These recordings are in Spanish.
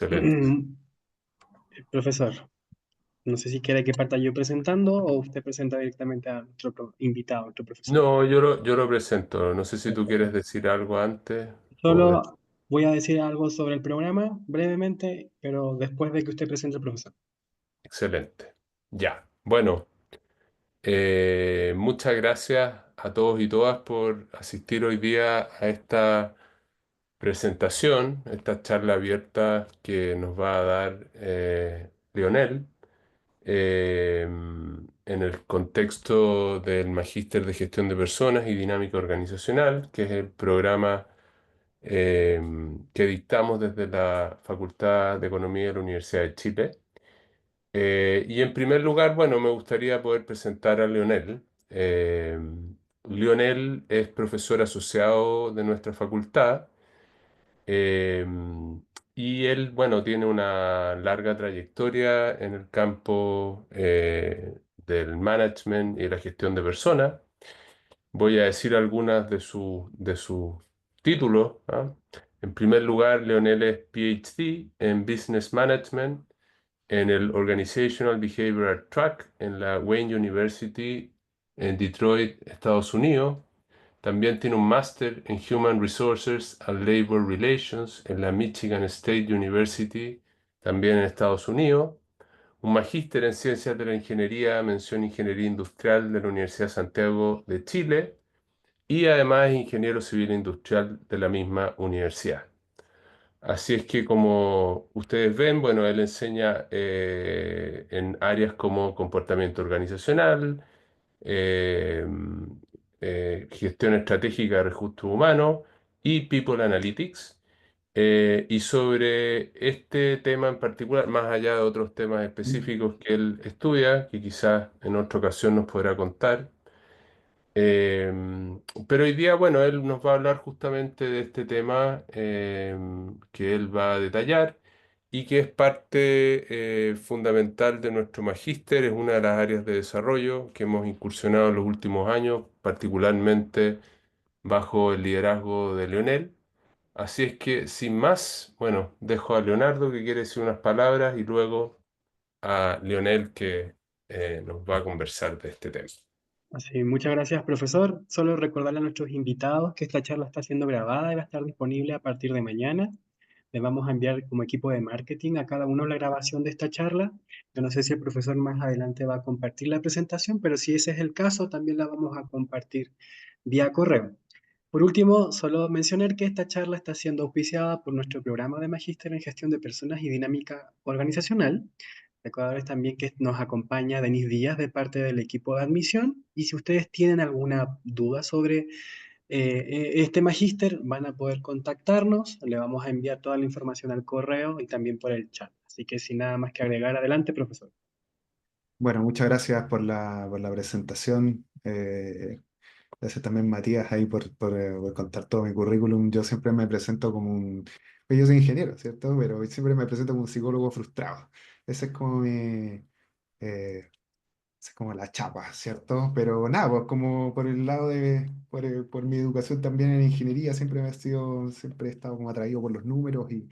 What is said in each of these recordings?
Excelente. Profesor, no sé si quiere que parta yo presentando o usted presenta directamente a nuestro invitado, nuestro profesor. No, yo lo presento. No sé si tú quieres Perfecto. decir algo antes o Solo voy a decir algo sobre el programa brevemente, pero después de que usted presente al profesor. excelente. Ya. Bueno, muchas gracias a todos y todas por asistir hoy día a esta presentación, esta charla abierta que nos va a dar Lionel. En el contexto del Magíster de Gestión de Personas y Dinámica Organizacional, que es el programa eh, que dictamos desde la Facultad de Economía de la Universidad de Chile. Y en primer lugar, bueno, me gustaría poder presentar a Leonel. Leonel es profesor asociado de nuestra facultad. Eh, y él, bueno, tiene una larga trayectoria en el campo del management y la gestión de personas. Voy a decir algunas de sus títulos, ¿ah? En primer lugar, Leonel es PhD en Business Management en el Organizational Behavioral Track en la Wayne University en Detroit, Estados Unidos. También tiene un máster en Human Resources and Labor Relations en la Michigan State University, también en Estados Unidos. Un magíster en Ciencias de la Ingeniería, mención Ingeniería Industrial de la Universidad de Santiago de Chile. Y además es ingeniero civil industrial de la misma universidad. Así es que como ustedes ven, bueno, él enseña en áreas como comportamiento organizacional, eh, gestión estratégica de recursos humanos y People Analytics. Y sobre este tema en particular, más allá de otros temas específicos que él estudia, que quizás en otra ocasión nos podrá contar. Pero hoy día, bueno, él nos va a hablar justamente de este tema que él va a detallar y que es parte fundamental de nuestro magíster, es una de las áreas de desarrollo que hemos incursionado en los últimos años, particularmente bajo el liderazgo de Leonel. Así es que, sin más, bueno, dejo a Leonardo que quiere decir unas palabras y luego a Leonel que nos va a conversar de este tema. Así, muchas gracias, profesor. Solo recordarle a nuestros invitados que esta charla está siendo grabada y va a estar disponible a partir de mañana. Le vamos a enviar como equipo de marketing a cada uno la grabación de esta charla. Yo no sé si el profesor más adelante va a compartir la presentación, pero si ese es el caso, también la vamos a compartir vía correo. Por último, solo mencionar que esta charla está siendo auspiciada por nuestro programa de Magíster en Gestión de Personas y Dinámica Organizacional. Recordarles también que nos acompaña Denis Díaz de parte del equipo de admisión. Y si ustedes tienen alguna duda sobre este magíster, van a poder contactarnos. Le vamos a enviar toda la información al correo y también por el chat. Así que sin nada más que agregar, adelante, profesor. Bueno, muchas gracias por la presentación. Gracias también, Matías, ahí por contar todo mi currículum. Yo siempre me presento como pues yo soy ingeniero, ¿cierto? Pero siempre me presento como un psicólogo frustrado. Ese es como esa es como la chapa, ¿cierto? Pero nada, pues como por el lado por mi educación también en ingeniería, siempre he estado como atraído por los números y,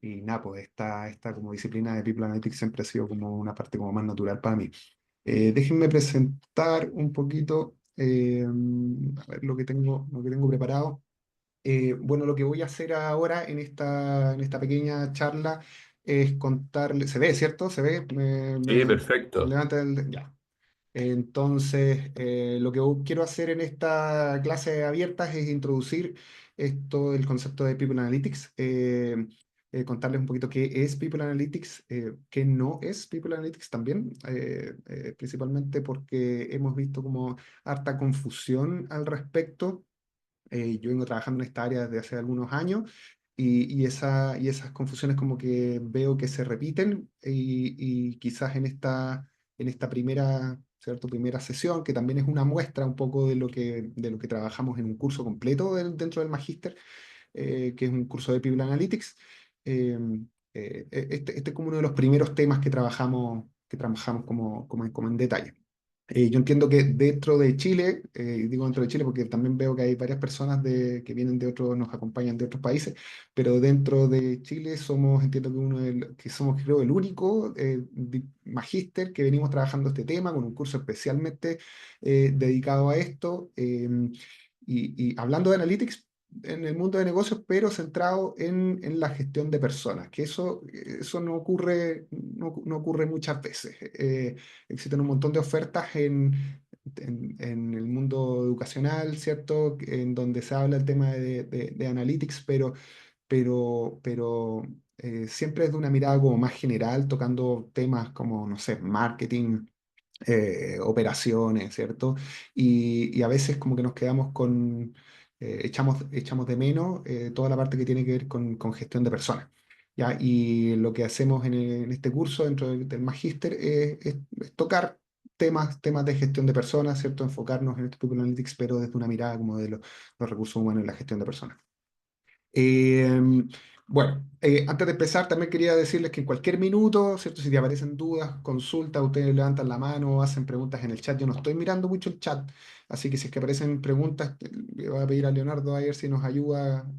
y nada, pues esta como disciplina de People Analytics siempre ha sido como una parte como más natural para mí. Déjenme presentar un poquito a ver lo que tengo preparado. Bueno, lo que voy a hacer ahora en esta pequeña charla es contarle, se ve, ¿cierto? Se ve, Sí, me perfecto. levanta ya. Entonces, lo que quiero hacer en esta clase abierta es introducir esto, el concepto de People Analytics, contarles un poquito qué es People Analytics, qué no es People Analytics también, principalmente porque hemos visto como harta confusión al respecto. Yo vengo trabajando en esta área desde hace algunos años y esas confusiones como que veo que se repiten y quizás en esta primera, ¿cierto? Primera sesión, que también es una muestra un poco de lo que trabajamos en un curso completo dentro del magíster, que es un curso de People Analytics. eh, este es como uno de los primeros temas que trabajamos como en detalle. Yo entiendo que dentro de Chile, digo dentro de Chile porque también veo que hay varias personas que vienen de otros, nos acompañan de otros países, pero dentro de Chile somos, entiendo que que somos creo el único magíster que venimos trabajando este tema con un curso especialmente dedicado a esto. Y hablando de Analytics en el mundo de negocios, pero centrado en la gestión de personas, que eso no ocurre muchas veces. Existen un montón de ofertas en el mundo educacional, ¿cierto? En donde se habla el tema de analytics, pero siempre es de una mirada como más general, tocando temas como, no sé, marketing, operaciones, ¿cierto? Y a veces como que nos quedamos echamos de menos toda la parte que tiene que ver con gestión de personas. ¿Ya? Y lo que hacemos en este curso dentro del magíster es tocar temas de gestión de personas, ¿cierto? Enfocarnos en este People Analytics, pero desde una mirada como de los recursos humanos y la gestión de personas. Eh, bueno, antes de empezar, también quería decirles que en cualquier minuto, ¿cierto? Si te aparecen dudas, consultas, ustedes levantan la mano, hacen preguntas en el chat. Yo no estoy mirando mucho el chat, así que si es que aparecen preguntas, le voy a pedir a Leonardo a ver si nos ayuda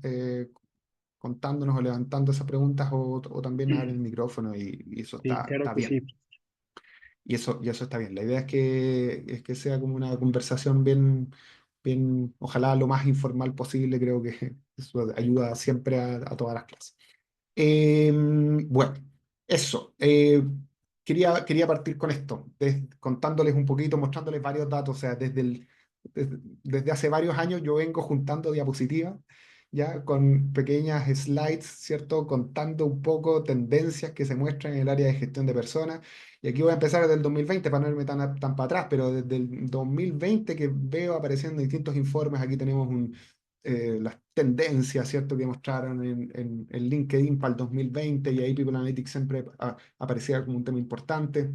contándonos o levantando esas preguntas o también abre el micrófono y eso Sí, claro está que sí. bien. Y eso está bien. La idea es que sea como una conversación bien, ojalá lo más informal posible. Creo que eso ayuda siempre a todas las clases. Bueno, eso. Quería partir con esto, contándoles un poquito, mostrándoles varios datos. O sea, desde hace varios años yo vengo juntando diapositivas, ya con pequeñas slides, ¿cierto? Contando un poco tendencias que se muestran en el área de gestión de personas. Y aquí voy a empezar desde el 2020 para no irme tan para atrás, pero desde el 2020 que veo apareciendo distintos informes, aquí tenemos las tendencias, ¿cierto? Que mostraron en LinkedIn para el 2020 y ahí People Analytics siempre aparecía como un tema importante.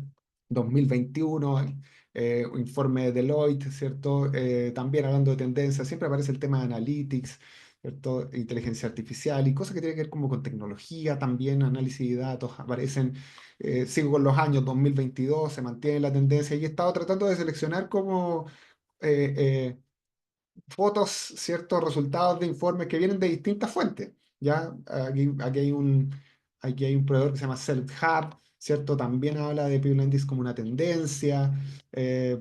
2021, un informe de Deloitte, ¿cierto? También hablando de tendencias, siempre aparece el tema de Analytics, ¿cierto? Inteligencia artificial y cosas que tienen que ver como con tecnología también, análisis de datos, aparecen, sigo con los años 2022, se mantiene la tendencia y he estado tratando de seleccionar como eh, eh, fotos, ciertos resultados de informes que vienen de distintas fuentes. ¿Ya? Aquí hay un proveedor que se llama Self Hub, ¿cierto? También habla de People Analytics como una tendencia.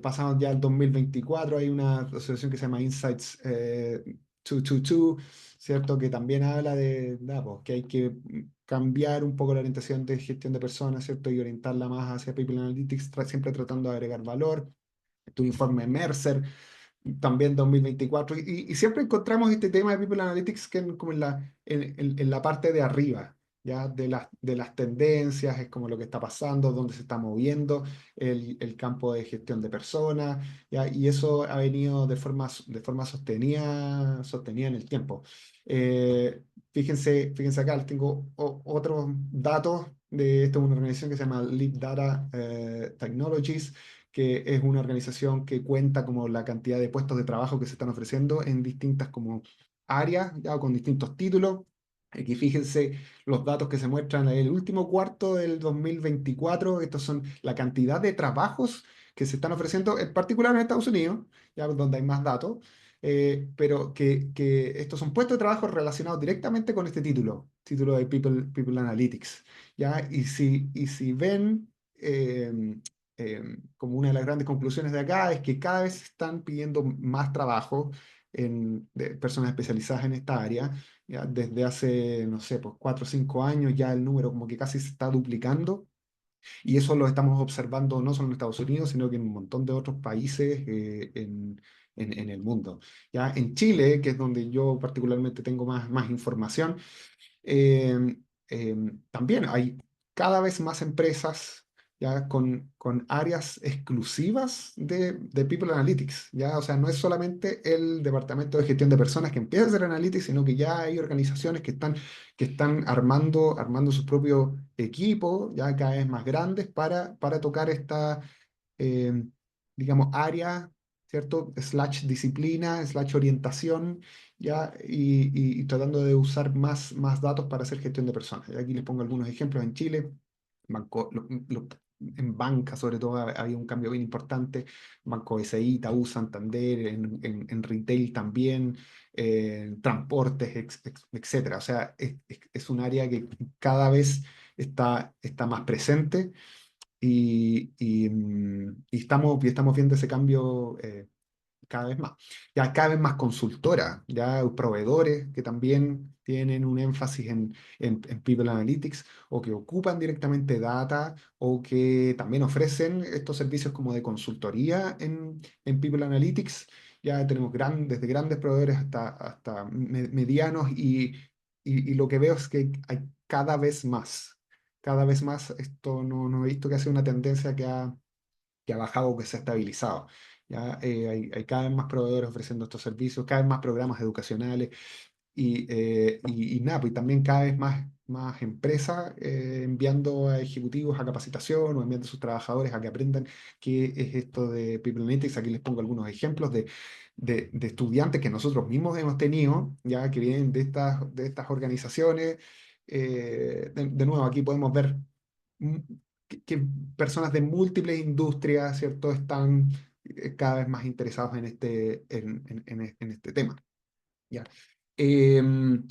Pasamos ya al 2024, hay una asociación que se llama Insights 222, ¿cierto? Que también habla pues, que hay que cambiar un poco la orientación de gestión de personas, ¿cierto? Y orientarla más hacia People Analytics, siempre tratando de agregar valor. Tu informe Mercer también 2024. Y siempre encontramos este tema de People Analytics como en la parte de arriba, ¿ya? De las tendencias, es como lo que está pasando, dónde se está moviendo el campo de gestión de personas, ¿ya? Y eso ha venido de forma sostenida en el tiempo. Fíjense acá, les tengo otros datos de esto, es una organización que se llama Leap Data Technologies, que es una organización que cuenta como la cantidad de puestos de trabajo que se están ofreciendo en distintas como áreas, ya con distintos títulos. Aquí fíjense los datos que se muestran en el último cuarto del 2024. Estos son la cantidad de trabajos que se están ofreciendo, en particular en Estados Unidos, ya donde hay más datos, pero que estos son puestos de trabajo relacionados directamente con este título de People Analytics. ¿Ya? Y si ven, como una de las grandes conclusiones de acá es que cada vez están pidiendo más trabajo de personas especializadas en esta área. Ya desde hace, no sé, pues 4 o 5 años ya el número como que casi se está duplicando y eso lo estamos observando no solo en Estados Unidos, sino que en un montón de otros países en el mundo. Ya en Chile, que es donde yo particularmente tengo más información, eh, también hay cada vez más empresas ya con áreas exclusivas de People Analytics, ya, o sea, no es solamente el departamento de gestión de personas que empieza a hacer analytics, sino que ya hay organizaciones que están armando su propio equipo, ya cada vez más grandes, para tocar esta, eh, digamos, área, ¿cierto? Slash disciplina, slash orientación, ¿ya? Y tratando de usar más datos para hacer gestión de personas. Y aquí les pongo algunos ejemplos en Chile. en banca sobre todo había un cambio bien importante, Banco SI, Itaú, Santander, en retail también, transportes, etcétera. O sea, es un área que cada vez está más presente y estamos viendo ese cambio cada vez más. Ya cada vez más consultoras, ya proveedores que también tienen un énfasis en People Analytics o que ocupan directamente data o que también ofrecen estos servicios como de consultoría en People Analytics. Ya tenemos desde grandes proveedores hasta medianos y lo que veo es que hay cada vez más. Cada vez más, esto no he visto que sea una tendencia que ha bajado o que se ha estabilizado. ¿Ya? Hay cada vez más proveedores ofreciendo estos servicios, cada vez más programas educacionales y nada, pues también cada vez más empresas enviando a ejecutivos a capacitación o enviando a sus trabajadores a que aprendan qué es esto de People Analytics. Aquí les pongo algunos ejemplos de estudiantes que nosotros mismos hemos tenido, ya que vienen de estas organizaciones. De nuevo, aquí podemos ver mm, que personas de múltiples industrias, ¿cierto?, están cada vez más interesados en este tema. ¿Ya? Em,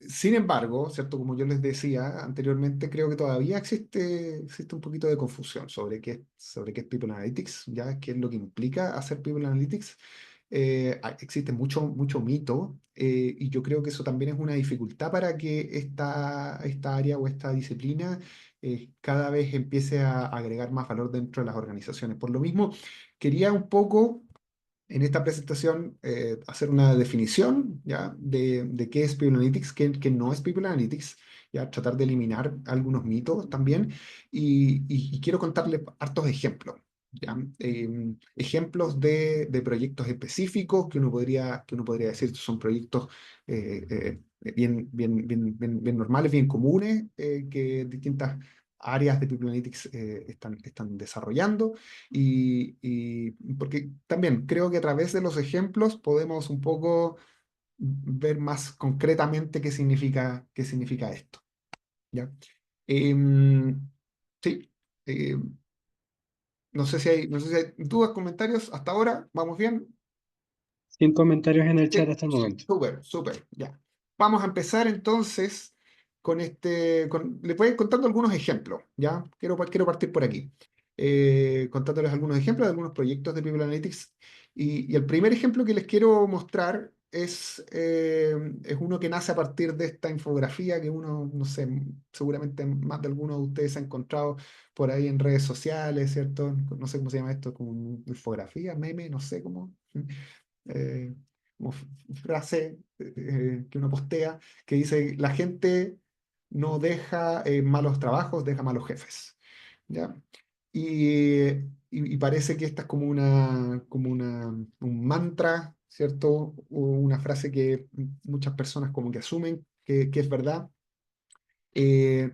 Sin embargo, ¿cierto? Como yo les decía anteriormente, creo que todavía existe un poquito de confusión sobre qué es People Analytics, ¿ya? ¿Qué es lo que implica hacer People Analytics? Existe mucho mito y yo creo que eso también es una dificultad para que esta área o esta disciplina cada vez empiece a agregar más valor dentro de las organizaciones. Por lo mismo, quería un poco en esta presentación hacer una definición, ¿ya? de qué es People Analytics, qué no es People Analytics, ¿ya? Tratar de eliminar algunos mitos también y quiero contarles hartos ejemplos. ¿Ya? Ejemplos de proyectos específicos que uno podría decir son proyectos bien normales, bien comunes, que distintas áreas de People Analytics están desarrollando porque también creo que a través de los ejemplos podemos un poco ver más concretamente qué significa esto. ¿Ya? Em, sí, no sé si hay dudas, comentarios. Hasta ahora, ¿vamos bien? Sin comentarios en el chat Sí, hasta el momento. súper, súper, ya. Vamos a empezar entonces les voy a ir contando algunos ejemplos, ¿ya? Quiero partir por aquí, contándoles algunos ejemplos de algunos proyectos de People Analytics. Y el primer ejemplo que les quiero mostrar es uno que nace a partir de esta infografía que uno, no sé, seguramente más de algunos de ustedes han encontrado por ahí en redes sociales, ¿cierto? No sé cómo se llama esto, como infografía, meme, no sé cómo. eh, Como frase que uno postea, que dice, la gente no deja malos trabajos, deja malos jefes. ¿Ya? Y parece que esta es un mantra, ¿cierto? O una frase que muchas personas como que asumen que es verdad. Eh,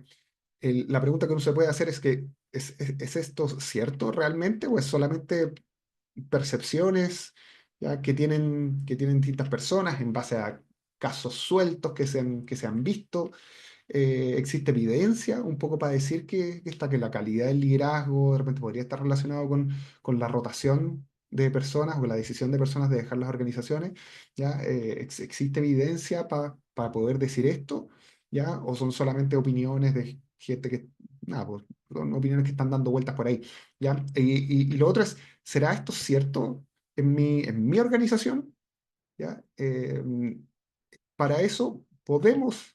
la pregunta que uno se puede hacer es que, ¿es esto cierto realmente o es solamente percepciones, ya, que tienen distintas personas en base a casos sueltos que se han visto? Existe evidencia un poco para decir que la calidad del liderazgo de repente podría estar relacionado con la rotación de personas o la decisión de personas de dejar las organizaciones. ¿Ya? ¿Existe evidencia para poder decir esto? ¿Ya? ¿O son solamente opiniones de gente que, nada, pues, son opiniones que están dando vueltas por ahí? ¿Ya? Y lo otro es, ¿será esto cierto en mi organización? ¿Ya? Para eso podemos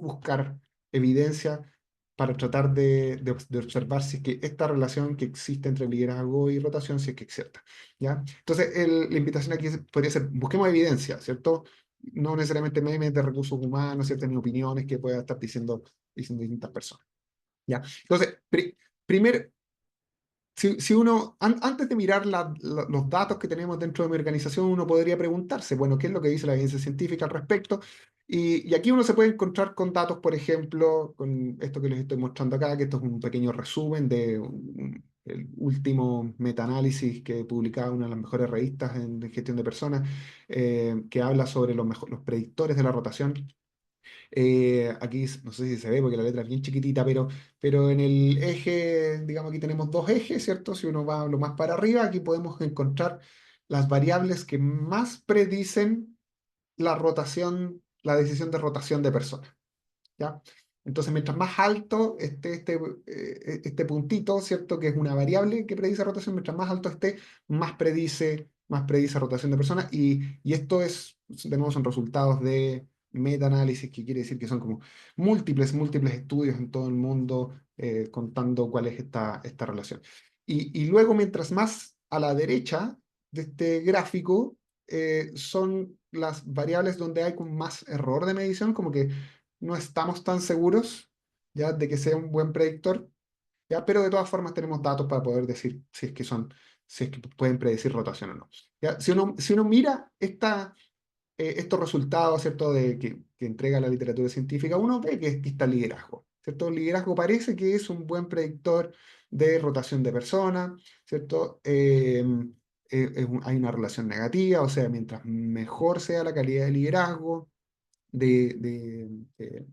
buscar evidencia para tratar de observar si es que esta relación que existe entre liderazgo y rotación, si es que es cierta. ¿Ya? Entonces, la invitación aquí podría ser, busquemos evidencia, ¿cierto? No necesariamente memes de recursos humanos, ¿cierto? Ni opiniones que puedan estar diciendo distintas personas. ¿Ya? Entonces, primer, si uno, antes de mirar los datos que tenemos dentro de mi organización, uno podría preguntarse, bueno, ¿qué es lo que dice la evidencia científica al respecto? Y aquí uno se puede encontrar con datos, por ejemplo, con esto que les estoy mostrando acá, que esto es un pequeño resumen el último metaanálisis que publicaba una de las mejores revistas en gestión de personas, que habla sobre los predictores de la rotación. Aquí no sé si se ve porque la letra es bien chiquitita, pero en el eje, digamos, aquí tenemos dos ejes, ¿cierto? Si uno va lo más para arriba, aquí podemos encontrar las variables que más predicen la rotación, la decisión de rotación de personas. ¿Ya? Entonces, mientras más alto esté este puntito, ¿cierto? Que es una variable que predice rotación, mientras más alto esté, más predice rotación de personas. Y esto es, de nuevo, son resultados de meta-análisis, que quiere decir que son como múltiples estudios en todo el mundo contando cuál es esta relación. Y luego, mientras más a la derecha de este gráfico, son las variables donde hay como más error de medición, como que no estamos tan seguros ya de que sea un buen predictor, ya, pero de todas formas tenemos datos para poder decir si es que pueden predecir rotación o no. ¿Ya? Si uno mira estos resultados, ¿cierto? Que entrega la literatura científica, uno ve que aquí está el liderazgo, ¿cierto? El liderazgo parece que es un buen predictor de rotación de personas, ¿cierto? Hay una relación negativa, o sea, mientras mejor sea la calidad de liderazgo, de, de, de-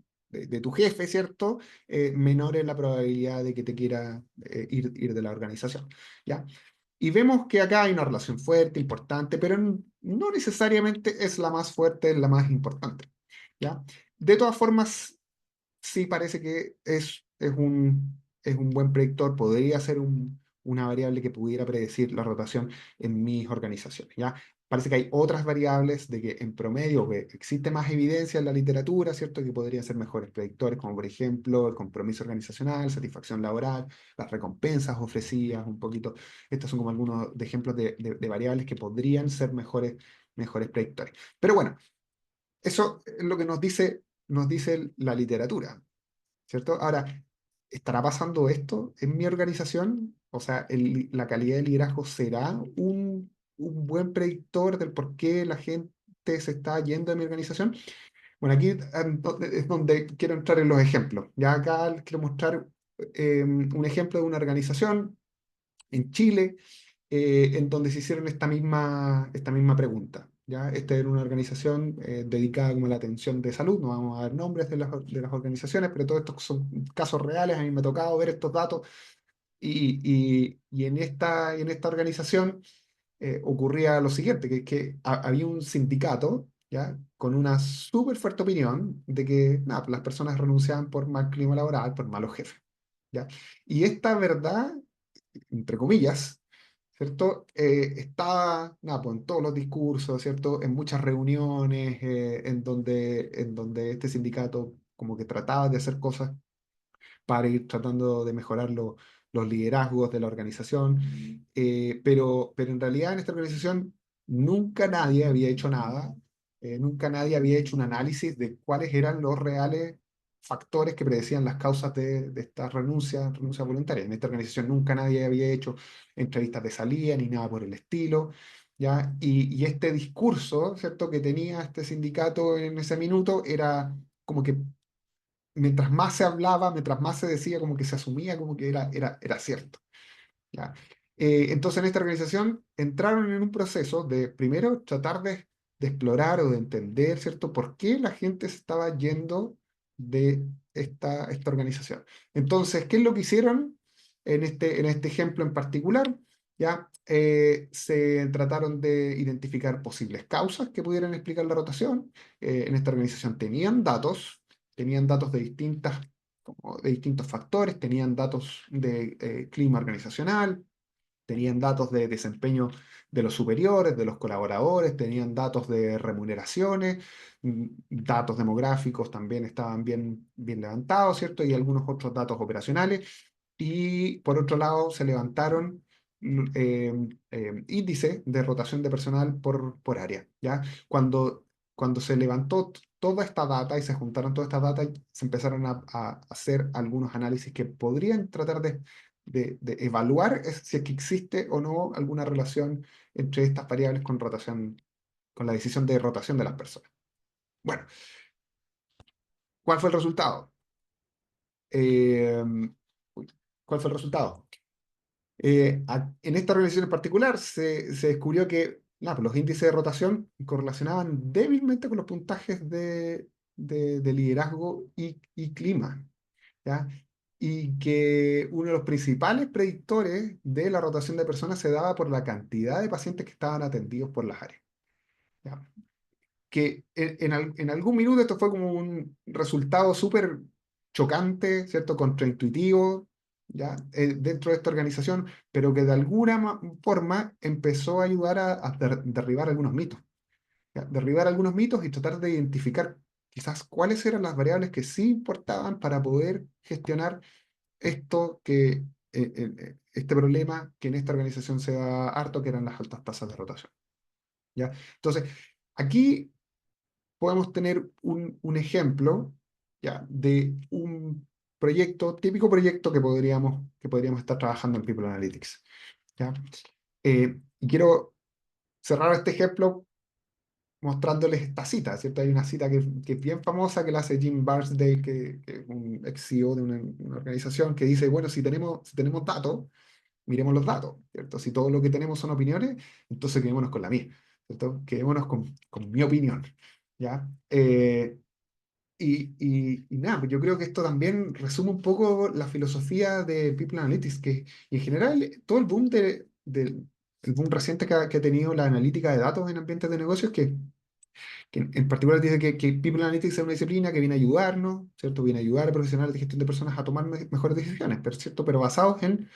de tu jefe, ¿cierto? Menor es la probabilidad de que te quiera ir de la organización, ¿ya? Y vemos que acá hay una relación fuerte, importante, pero no necesariamente es la más fuerte, es la más importante, ¿ya? De todas formas, sí parece que es un buen predictor, podría ser una variable que pudiera predecir la rotación en mis organizaciones, ¿ya? Parece que hay otras variables de que en promedio que existe más evidencia en la literatura, ¿cierto? Que podrían ser mejores predictores, como por ejemplo el compromiso organizacional, satisfacción laboral, las recompensas ofrecidas, un poquito. Estos son como algunos de ejemplos de variables que podrían ser mejores predictores. Pero bueno, eso es lo que nos dice la literatura. ¿Cierto? Ahora, ¿estará pasando esto en mi organización? O sea, la calidad de liderazgo será un buen predictor del por qué la gente se está yendo de mi organización. Bueno, aquí es donde quiero entrar en los ejemplos. Ya acá les quiero mostrar un ejemplo de una organización en Chile en donde se hicieron esta misma pregunta. ¿Ya? Esta era una organización dedicada como a la atención de salud, no vamos a dar nombres de las organizaciones, pero todos estos son casos reales, a mí me ha tocado ver estos datos y en esta organización ocurría lo siguiente, que había un sindicato, ¿ya? Con una súper fuerte opinión de que nada, pues las personas renunciaban por mal clima laboral, por malos jefes. ¿Ya? Y esta verdad, entre comillas, ¿cierto? Está, nada, pues, en todos los discursos, ¿cierto? En muchas reuniones en donde este sindicato como que trataba de hacer cosas para ir tratando de mejorar los liderazgos de la organización, pero en realidad en esta organización nunca nadie había hecho nada, nunca nadie había hecho un análisis de cuáles eran los reales factores que predecían las causas de esta renuncia voluntaria. En esta organización nunca nadie había hecho entrevistas de salida ni nada por el estilo. ¿Ya? Y este discurso, ¿cierto?, que tenía este sindicato en ese minuto era como que mientras más se hablaba, mientras más se decía, como que se asumía como que era cierto. ¿Ya? Entonces en esta organización entraron en un proceso de primero tratar de explorar o de entender, ¿cierto?, por qué la gente se estaba yendo de esta organización. Entonces, ¿qué es lo que hicieron en este ejemplo en particular? ¿Ya? Se trataron de identificar posibles causas que pudieran explicar la rotación. En esta organización tenían datos de distintos factores, tenían datos de clima organizacional, tenían datos de desempeño de los superiores, de los colaboradores, tenían datos de remuneraciones, datos demográficos también estaban bien levantados, ¿cierto? Y algunos otros datos operacionales. Y por otro lado, se levantaron índices de rotación de personal por área, ¿ya? Cuando se levantó toda esta data y se juntaron todas estas datas, se empezaron a hacer algunos análisis que podrían tratar de evaluar si es que existe o no alguna relación entre estas variables con la decisión de rotación de las personas. Bueno, ¿cuál fue el resultado? Eh, uy, ¿Cuál fue el resultado? En esta organización en particular se descubrió que nada, pues los índices de rotación correlacionaban débilmente con los puntajes de de liderazgo y clima, ¿ya? Y que uno de los principales predictores de la rotación de personas se daba por la cantidad de pacientes que estaban atendidos por las áreas, ¿ya? Que en algún minuto esto fue como un resultado súper chocante, ¿cierto? Contraintuitivo, ¿ya? Dentro de esta organización, pero que de alguna forma empezó a ayudar a derribar algunos mitos, ¿ya? Derribar algunos mitos y tratar de identificar quizás cuáles eran las variables que sí importaban para poder gestionar este problema que en esta organización se da harto, que eran las altas tasas de rotación, ¿ya? Entonces, aquí podemos tener un ejemplo, ¿ya? De un proyecto, típico proyecto que podríamos estar trabajando en People Analytics, ¿ya? Y quiero cerrar este ejemplo mostrándoles esta cita, ¿cierto? Hay una cita que es bien famosa que la hace Jim Barsdale, que es un ex CEO de una organización, que dice, bueno, si tenemos datos, miremos los datos, ¿cierto? Si todo lo que tenemos son opiniones, entonces quedémonos con la mía, ¿cierto? Quedémonos con mi opinión, ¿ya? Y nada, pues yo creo que esto también resume un poco la filosofía de People Analytics, y en general todo el boom reciente que ha tenido la analítica de datos en ambientes de negocios, que en particular dice que People Analytics es una disciplina que viene a ayudarnos, ¿cierto? Viene a ayudar a profesionales de gestión de personas a tomar mejores decisiones, pero, ¿cierto? Pero basados en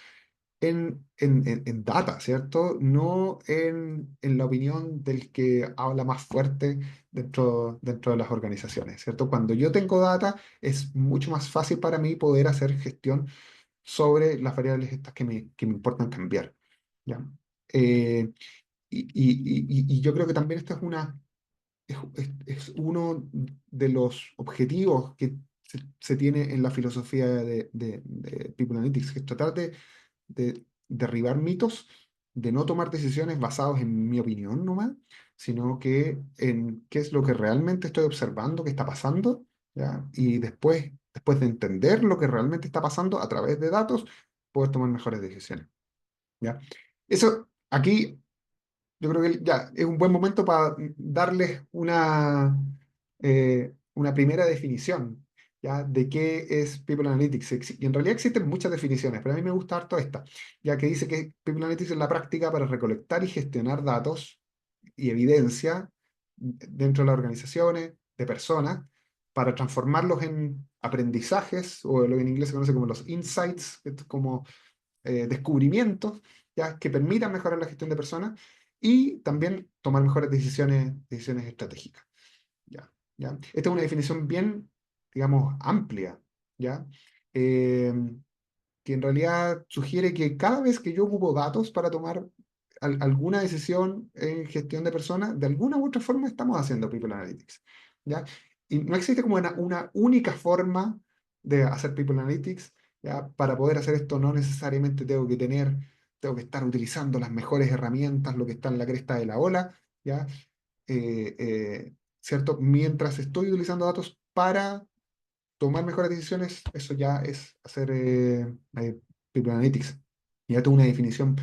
data, ¿cierto? No en la opinión del que habla más fuerte dentro de las organizaciones, ¿cierto? Cuando yo tengo data, es mucho más fácil para mí poder hacer gestión sobre las variables estas que me importan cambiar, ¿ya? Eh, y yo creo que también esta es uno de los objetivos que se tiene en la filosofía de People Analytics, que es tratar de derribar mitos, de no tomar decisiones basadas en mi opinión nomás, sino que en qué es lo que realmente estoy observando, qué está pasando, ¿ya? Y después de entender lo que realmente está pasando a través de datos, poder tomar mejores decisiones, ¿ya? Eso aquí yo creo que ya es un buen momento para darles una primera definición, ¿ya? De qué es People Analytics. Y en realidad existen muchas definiciones, pero a mí me gusta harto esta, ya que dice que People Analytics es la práctica para recolectar y gestionar datos y evidencia dentro de las organizaciones, de personas, para transformarlos en aprendizajes, o lo que en inglés se conoce como los insights, que es como descubrimientos, ¿ya? Que permitan mejorar la gestión de personas y también tomar mejores decisiones estratégicas, ¿ya? ¿Ya? Esta es una definición bien, digamos, amplia, ¿ya? Eh, que en realidad sugiere que cada vez que yo ocupo datos para tomar alguna decisión en gestión de personas, de alguna u otra forma estamos haciendo People Analytics, ¿ya? Y no existe como una única forma de hacer People Analytics, ¿ya? Para poder hacer esto no necesariamente tengo que estar utilizando las mejores herramientas, lo que está en la cresta de la ola, ¿ya? ¿Cierto? Mientras estoy utilizando datos para tomar mejores decisiones, eso ya es hacer People Analytics. Y ya tengo una definición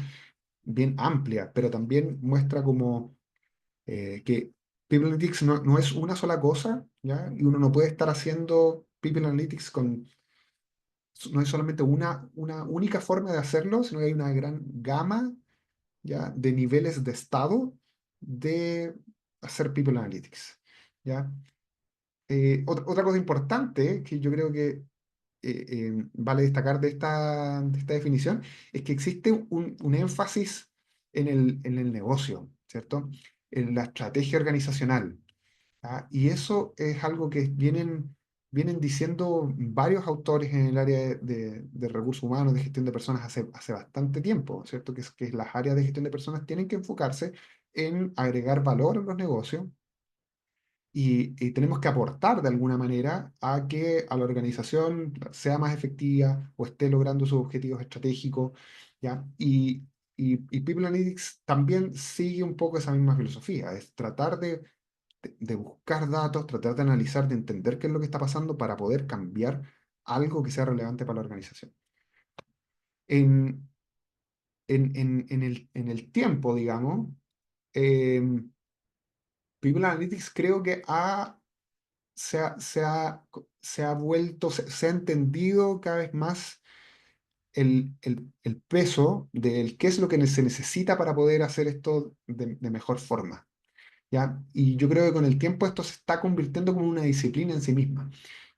bien amplia, pero también muestra como que People Analytics no es una sola cosa, ¿ya? Y uno no puede estar haciendo People Analytics no es solamente una única forma de hacerlo, sino que hay una gran gama, ¿ya? De niveles de estado de hacer People Analytics, ¿ya? Otra cosa importante que yo creo que vale destacar de esta definición es que existe un énfasis en el negocio, ¿cierto? En la estrategia organizacional. ¿Ah? Y eso es algo que vienen diciendo varios autores en el área de recursos humanos, de gestión de personas hace bastante tiempo, ¿cierto? Que las áreas de gestión de personas tienen que enfocarse en agregar valor a los negocios y tenemos que aportar de alguna manera a que a la organización sea más efectiva o esté logrando sus objetivos estratégicos, ¿ya? Y People Analytics también sigue un poco esa misma filosofía, es tratar de buscar datos, tratar de analizar, de entender qué es lo que está pasando para poder cambiar algo que sea relevante para la organización. En, en el tiempo, digamos, em, People Analytics creo que ha se ha vuelto, se ha entendido cada vez más el peso del qué es lo que se necesita para poder hacer esto de mejor forma. ¿Ya? Y yo creo que con el tiempo esto se está convirtiendo como una disciplina en sí misma.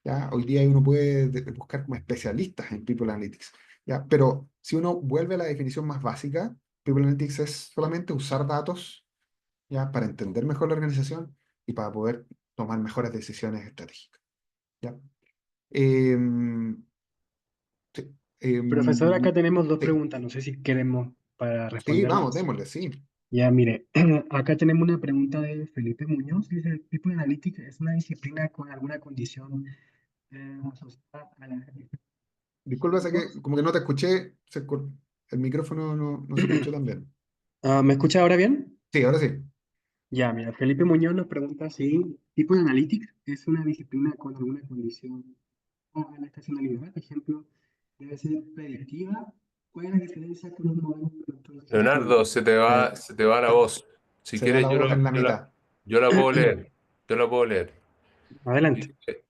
¿Ya? Hoy día uno puede buscar como especialistas en People Analytics. ¿Ya? Pero si uno vuelve a la definición más básica, People Analytics es solamente usar datos, ¿ya? Para entender mejor la organización y para poder tomar mejores decisiones estratégicas. ¿Ya? Em, sí, Profesor, acá em, tenemos dos sí, preguntas, no sé si queremos para sí, vamos, responderlas. démosle, sí. Ya, mire, acá tenemos una pregunta de Felipe Muñoz. Dice, ¿People Analytics es una disciplina con alguna condición asociada a la Disculpa, sé que riesgos? como que no te escuché, el micrófono no se escuchó tan bien. ¿Me escucha ahora bien? Sí, ahora sí. Ya, mira, Felipe Muñoz nos pregunta si People Analytics es una disciplina con alguna condición a la estacionalidad. Por ejemplo, debe ser predictiva. ¿Cuál es la diferencia con un modelo de control de gestión? Leonardo, se te va la voz. Si Se va quieres, la voz en la mitad. yo la puedo leer. Yo la puedo leer. Adelante. Dice,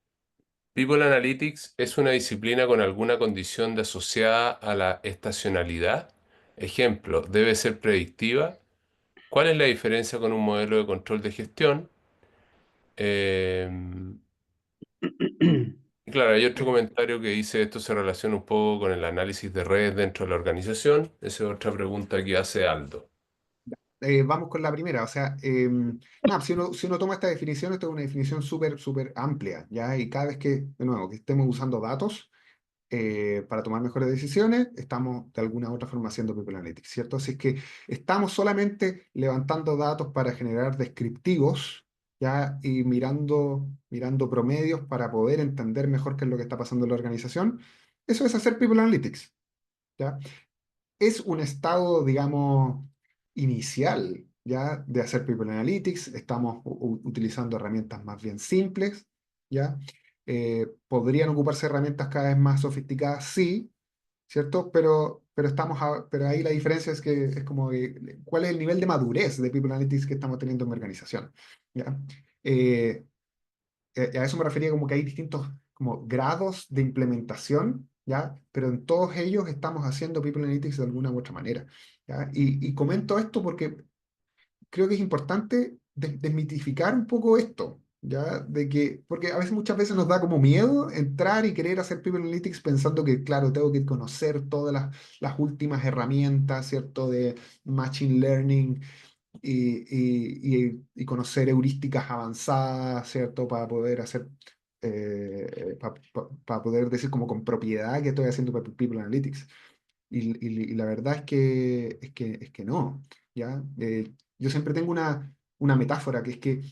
People Analytics es una disciplina con alguna condición de asociada a la estacionalidad. Ejemplo, debe ser predictiva. ¿Cuál es la diferencia con un modelo de control de gestión? Eh, y claro, hay otro comentario que dice esto se relaciona un poco con el análisis de redes dentro de la organización. Esa es otra pregunta que hace Aldo. Vamos con la primera, o sea, nada, si uno toma esta definición, esto es una definición súper, súper amplia, ¿ya? Y cada vez que, de nuevo, que estemos usando datos para tomar mejores decisiones, estamos de alguna u otra forma haciendo People Analytics, ¿cierto? Así es que estamos solamente levantando datos para generar descriptivos, ¿ya? Y mirando promedios para poder entender mejor qué es lo que está pasando en la organización. Eso es hacer People Analytics, ¿ya? Es un estado, digamos, inicial, ¿ya? De hacer People Analytics. Estamos utilizando herramientas más bien simples, ¿ya? ¿Podrían ocuparse herramientas cada vez más sofisticadas? Sí, ¿cierto? Pero ahí la diferencia es que es como, ¿cuál es el nivel de madurez de People Analytics que estamos teniendo en mi organización? ¿Ya? Eh, a eso me refería como que hay distintos como grados de implementación, ¿ya? Pero en todos ellos estamos haciendo People Analytics de alguna u otra manera, ¿ya? Y comento esto porque creo que es importante desmitificar un poco esto, ¿ya? Porque a veces, muchas veces nos da como miedo entrar y querer hacer People Analytics pensando que, claro, tengo que conocer todas las últimas herramientas, ¿cierto? De Machine Learning y conocer heurísticas avanzadas, ¿cierto? Para poder hacer, para poder decir como con propiedad que estoy haciendo People Analytics. Y la verdad es que no, ¿ya? Yo siempre tengo una metáfora que es que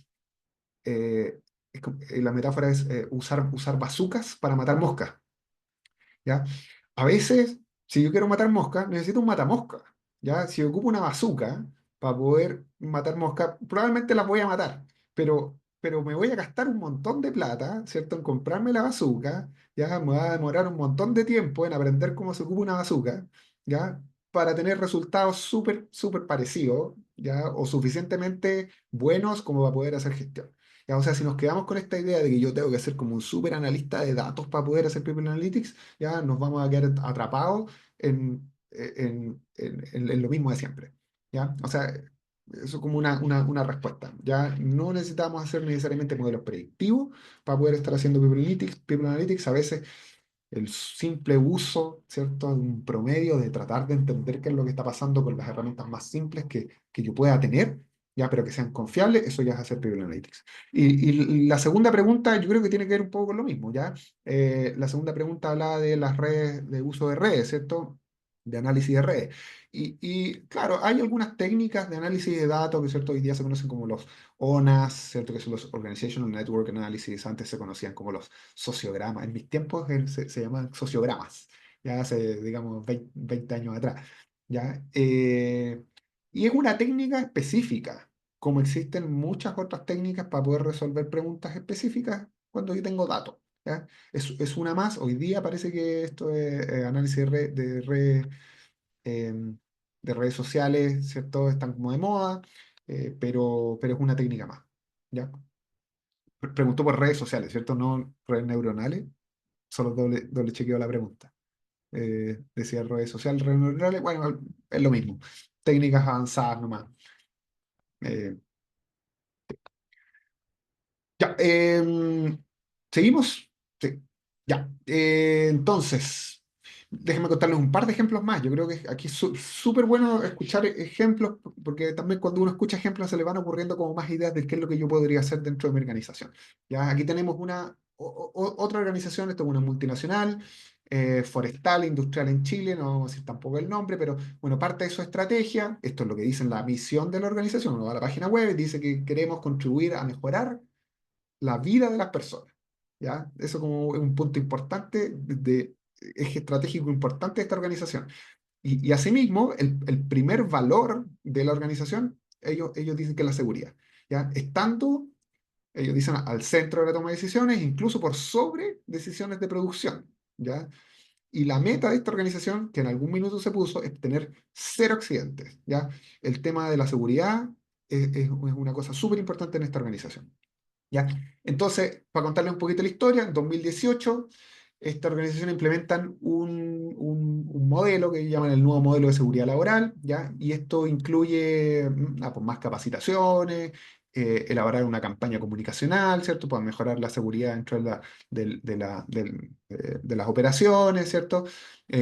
la metáfora es usar bazucas para matar moscas. ¿Ya? A veces, si yo quiero matar moscas, necesito un matamosca, ¿ya? Si ocupo una bazooka para poder matar moscas, probablemente las voy a matar, pero me voy a gastar un montón de plata, ¿cierto? En comprarme la bazooka, ¿ya? Me va a demorar un montón de tiempo en aprender cómo se ocupa una bazooka, ¿ya? Para tener resultados súper, súper parecidos, ¿ya? O suficientemente buenos como para poder hacer gestión. ¿Ya? O sea, si nos quedamos con esta idea de que yo tengo que ser como un súper analista de datos para poder hacer People Analytics, ya nos vamos a quedar atrapados en lo mismo de siempre. ¿Ya? O sea, eso como una respuesta. Ya no necesitamos hacer necesariamente modelos predictivos para poder estar haciendo People Analytics. People Analytics a veces el simple uso, ¿cierto?, de un promedio, de tratar de entender qué es lo que está pasando con las herramientas más simples que yo pueda tener, ya, pero que sean confiables, eso ya es hacer People Analytics. Y la segunda pregunta yo creo que tiene que ver un poco con lo mismo, ¿ya? La segunda pregunta hablaba de las redes, de uso de redes, ¿cierto? De análisis de redes. Claro, hay algunas técnicas de análisis de datos que, ¿cierto?, hoy día se conocen como los ONAS, ¿cierto?, que son los Organizational Network Analysis, antes se conocían como los sociogramas. En mis tiempos se llaman sociogramas, ya hace, digamos, 20 años atrás. ¿Ya? Y es una técnica específica, como existen muchas otras técnicas para poder resolver preguntas específicas cuando yo tengo datos. ¿Ya? Es una más. Hoy día parece que esto es análisis em, de redes sociales, ¿cierto? Están como de moda, pero es una técnica más. ¿Ya? Preguntó por redes sociales, ¿cierto? No redes neuronales, solo doble chequeo la pregunta. Decía redes sociales, redes neuronales, bueno, es lo mismo. Técnicas avanzadas nomás. Eh, ya, ¿seguimos? Sí. Ya. Entonces, déjenme contarles un par de ejemplos más. Yo creo que aquí es súper bueno escuchar ejemplos, porque también cuando uno escucha ejemplos se le van ocurriendo como más ideas de qué es lo que yo podría hacer dentro de mi organización. Ya, aquí tenemos otra organización, esto es una multinacional, forestal, industrial en Chile, no vamos a decir tampoco el nombre, pero bueno, parte de su estrategia, esto es lo que dice en la misión de la organización, uno va a la página web y dice que queremos contribuir a mejorar la vida de las personas. ¿Ya? Eso como un punto importante, eje estratégico importante de esta organización. Y asimismo, el primer valor de la organización, ellos dicen que es la seguridad. ¿Ya? Estando, ellos dicen, al centro de la toma de decisiones, incluso por sobre decisiones de producción. ¿Ya? Y la meta de esta organización, que en algún minuto se puso, es tener cero accidentes. ¿Ya? El tema de la seguridad es una cosa súper importante en esta organización. ¿Ya? Entonces, para contarles un poquito la historia, en 2018 esta organización implementan un modelo que llaman el nuevo modelo de seguridad laboral, ¿ya? Y esto incluye pues más capacitaciones, elaborar una campaña comunicacional, ¿cierto? Para mejorar la seguridad dentro de las operaciones, ¿cierto?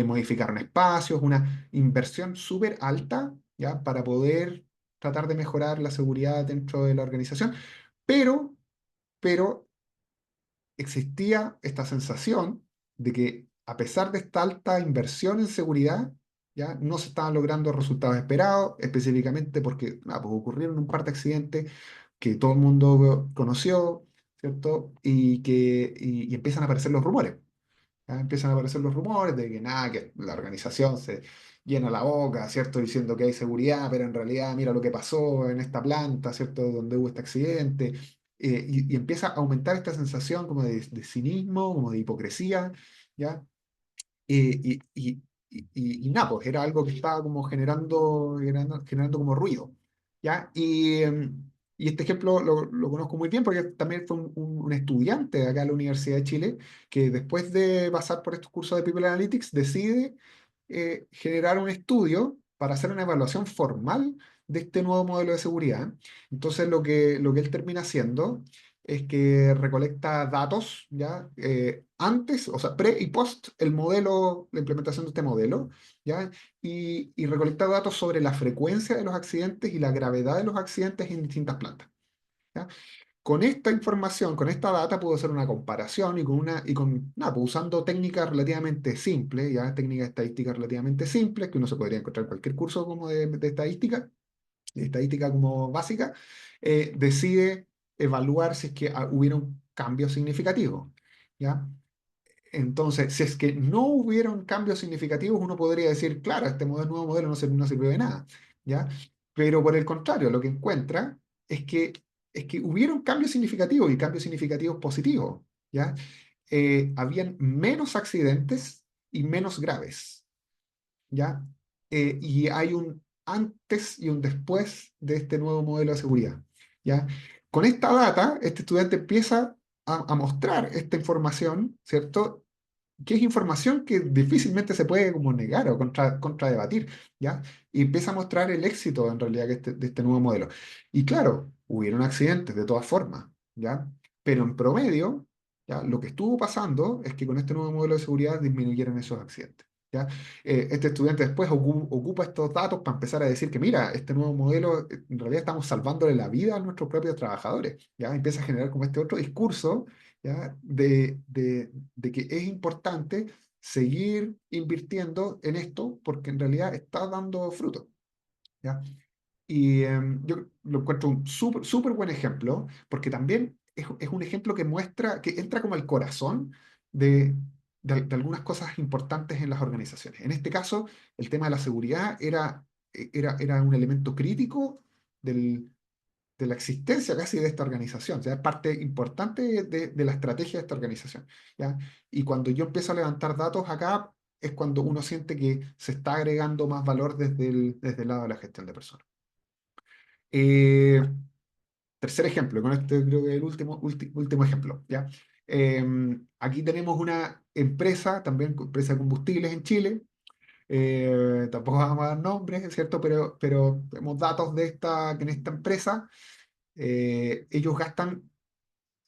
Modificaron espacios, una inversión súper alta, ¿ya? Para poder tratar de mejorar la seguridad dentro de la organización, pero pero existía esta sensación de que a pesar de esta alta inversión en seguridad, ya no se estaban logrando los resultados esperados, específicamente porque pues ocurrieron un par de accidentes que todo el mundo conoció, ¿cierto? Y empiezan a aparecer los rumores. ¿Ya? Empiezan a aparecer los rumores de que nada, que la organización se llena la boca, ¿cierto? Diciendo que hay seguridad, pero en realidad mira lo que pasó en esta planta, ¿cierto? Donde hubo este accidente. Y empieza a aumentar esta sensación como de cinismo, como de hipocresía, ¿ya? Y nada, pues era algo que estaba como generando como ruido, ¿ya? Y este ejemplo lo conozco muy bien porque también fue un estudiante de acá en la Universidad de Chile que después de pasar por estos cursos de People Analytics decide generar un estudio para hacer una evaluación formal de este nuevo modelo de seguridad. Entonces lo que él termina haciendo es que recolecta datos, ¿ya? Antes, o sea, pre y post el modelo, la implementación de este modelo, ¿ya? Y recolecta datos sobre la frecuencia de los accidentes y la gravedad de los accidentes en distintas plantas, ¿ya? Con esta información, con esta data, puedo hacer una comparación nada, pues usando técnicas relativamente simples, ya técnicas estadísticas relativamente simples, que uno se podría encontrar en cualquier curso como de estadística como básica, decide evaluar si es que hubieron cambios significativos, ¿ya? Entonces, si es que no hubieron cambios significativos, uno podría decir, claro, este nuevo modelo no sirvió de nada, ¿ya? Pero por el contrario, lo que encuentra es que, es que hubieron cambios significativos y cambios significativos positivos, ¿ya? Habían menos accidentes y menos graves, ¿ya? Y hay un antes y un después de este nuevo modelo de seguridad, ¿ya? Con esta data, este estudiante empieza a mostrar esta información, ¿cierto? Que es información que difícilmente se puede como negar o contradebatir, ¿ya? Y empieza a mostrar el éxito en realidad de este nuevo modelo. Y claro, hubieron accidentes de todas formas, ¿ya? Pero en promedio, ¿ya? Lo que estuvo pasando es que con este nuevo modelo de seguridad disminuyeron esos accidentes, ¿ya? Este estudiante después ocupa estos datos para empezar a decir que, mira, este nuevo modelo, en realidad estamos salvándole la vida a nuestros propios trabajadores, ¿ya? Empieza a generar como este otro discurso, ¿ya? De que es importante seguir invirtiendo en esto porque en realidad está dando fruto, ¿ya? Y yo lo encuentro un súper súper buen ejemplo porque también es un ejemplo que muestra, que entra como al corazón de, de algunas cosas importantes en las organizaciones. En este caso, el tema de la seguridad era un elemento crítico de la existencia casi de esta organización, o sea, es parte importante de la estrategia de esta organización, ¿ya? Y cuando yo empiezo a levantar datos acá, es cuando uno siente que se está agregando más valor desde el lado de la gestión de personas. Eh, tercer ejemplo, con este creo que es el último ejemplo, ¿ya? Aquí tenemos una empresa, también empresa de combustibles en Chile, tampoco vamos a dar nombres, ¿es cierto? Pero tenemos datos de que en esta empresa ellos gastan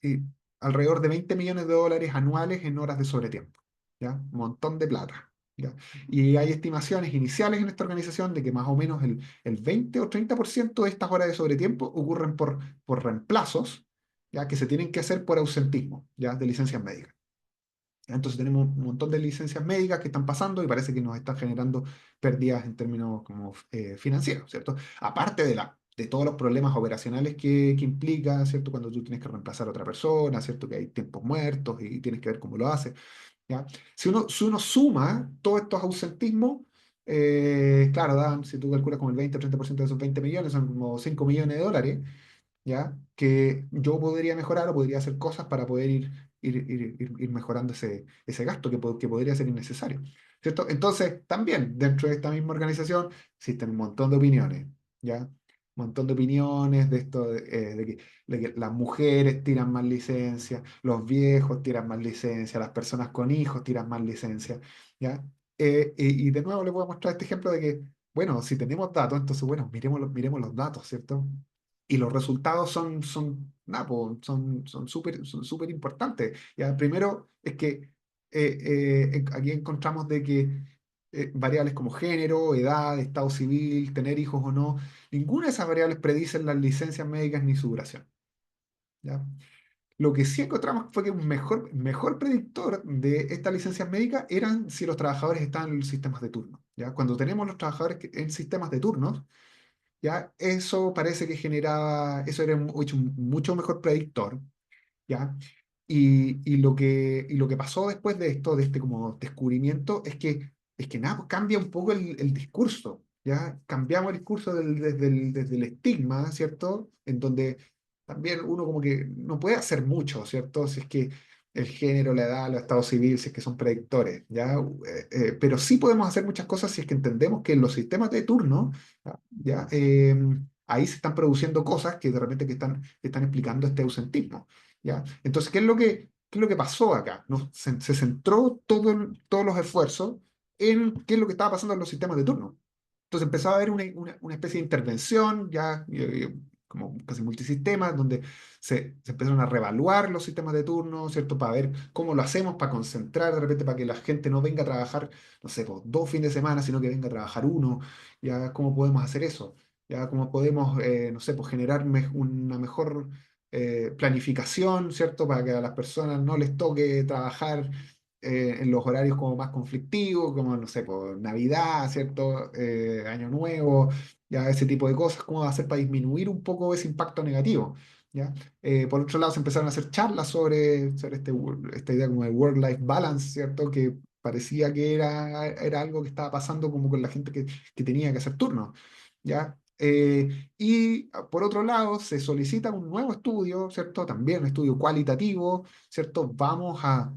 eh, alrededor de 20 millones de dólares anuales en horas de sobretiempo, ¿ya? Un montón de plata, ¿ya? Y hay estimaciones iniciales en esta organización de que más o menos el 20 o 30% de estas horas de sobretiempo ocurren por reemplazos, ¿ya? Que se tienen que hacer por ausentismo, ¿ya? De licencias médicas. Entonces tenemos un montón de licencias médicas que están pasando y parece que nos están generando pérdidas en términos como financieros, ¿cierto? Aparte de todos los problemas operacionales que implica, ¿cierto? Cuando tú tienes que reemplazar a otra persona, ¿cierto? Que hay tiempos muertos y tienes que ver cómo lo haces, ¿ya? Si uno suma todos estos ausentismos, claro, si tú calculas como el 20 o 30% de esos 20 millones, son como 5 millones de dólares, ¿ya? Que yo podría mejorar o podría hacer cosas para poder ir mejorando ese gasto que podría ser innecesario, ¿cierto? Entonces, también dentro de esta misma organización existen un montón de opiniones, ¿ya? Un montón de opiniones de esto, de que las mujeres tiran más licencia, los viejos tiran más licencia, las personas con hijos tiran más licencia, ¿ya? Y de nuevo les voy a mostrar este ejemplo de que, bueno, si tenemos datos, entonces, bueno, miremos los datos, ¿cierto? Y los resultados nada, po, son súper importantes. Ya, primero es que aquí encontramos de que variables como género, edad, estado civil, tener hijos o no, ninguna de esas variables predicen las licencias médicas ni su duración. ¿Ya? Lo que sí encontramos fue que un mejor predictor de estas licencias médicas eran si los trabajadores estaban en los sistemas de turno. ¿Ya? Cuando tenemos los trabajadores en sistemas de turnos, ¿ya? Eso parece que eso era un mucho mejor predictor, ¿ya? Y lo que pasó después de esto, de este como descubrimiento, es que nada, pues cambia un poco el discurso, ¿ya? Cambiamos el discurso desde el estigma, ¿cierto? En donde también uno como que no puede hacer mucho, ¿cierto? Si es que el género, la edad, el estado civil, si es que son predictores, ¿ya? Pero sí podemos hacer muchas cosas si es que entendemos que en los sistemas de turno, ¿ya? Ahí se están produciendo cosas que de repente que están explicando este ausentismo. ¿Ya? Entonces, ¿qué es lo que pasó acá? Se centró todos los esfuerzos en qué es lo que estaba pasando en los sistemas de turno. Entonces empezó a haber una especie de intervención, ya como casi multisistema, donde se empezaron a reevaluar los sistemas de turno, ¿cierto? Para ver cómo lo hacemos, para concentrar de repente, para que la gente no venga a trabajar, no sé, pues, 2 fines de semana, sino que venga a trabajar uno. ¿Ya? ¿Cómo podemos hacer eso? ¿Ya? ¿Cómo podemos, no sé, pues generar una mejor planificación, ¿cierto? Para que a las personas no les toque trabajar en los horarios como más conflictivos, como, no sé, por Navidad, ¿cierto? Año Nuevo, ya ese tipo de cosas, cómo hacer para disminuir un poco ese impacto negativo, ¿ya? Por otro lado, se empezaron a hacer charlas sobre esta idea como de work-life balance, ¿cierto? Que parecía que era algo que estaba pasando como con la gente que tenía que hacer turnos, ¿ya? Por otro lado, se solicita un nuevo estudio, ¿cierto? También un estudio cualitativo, ¿cierto? Vamos a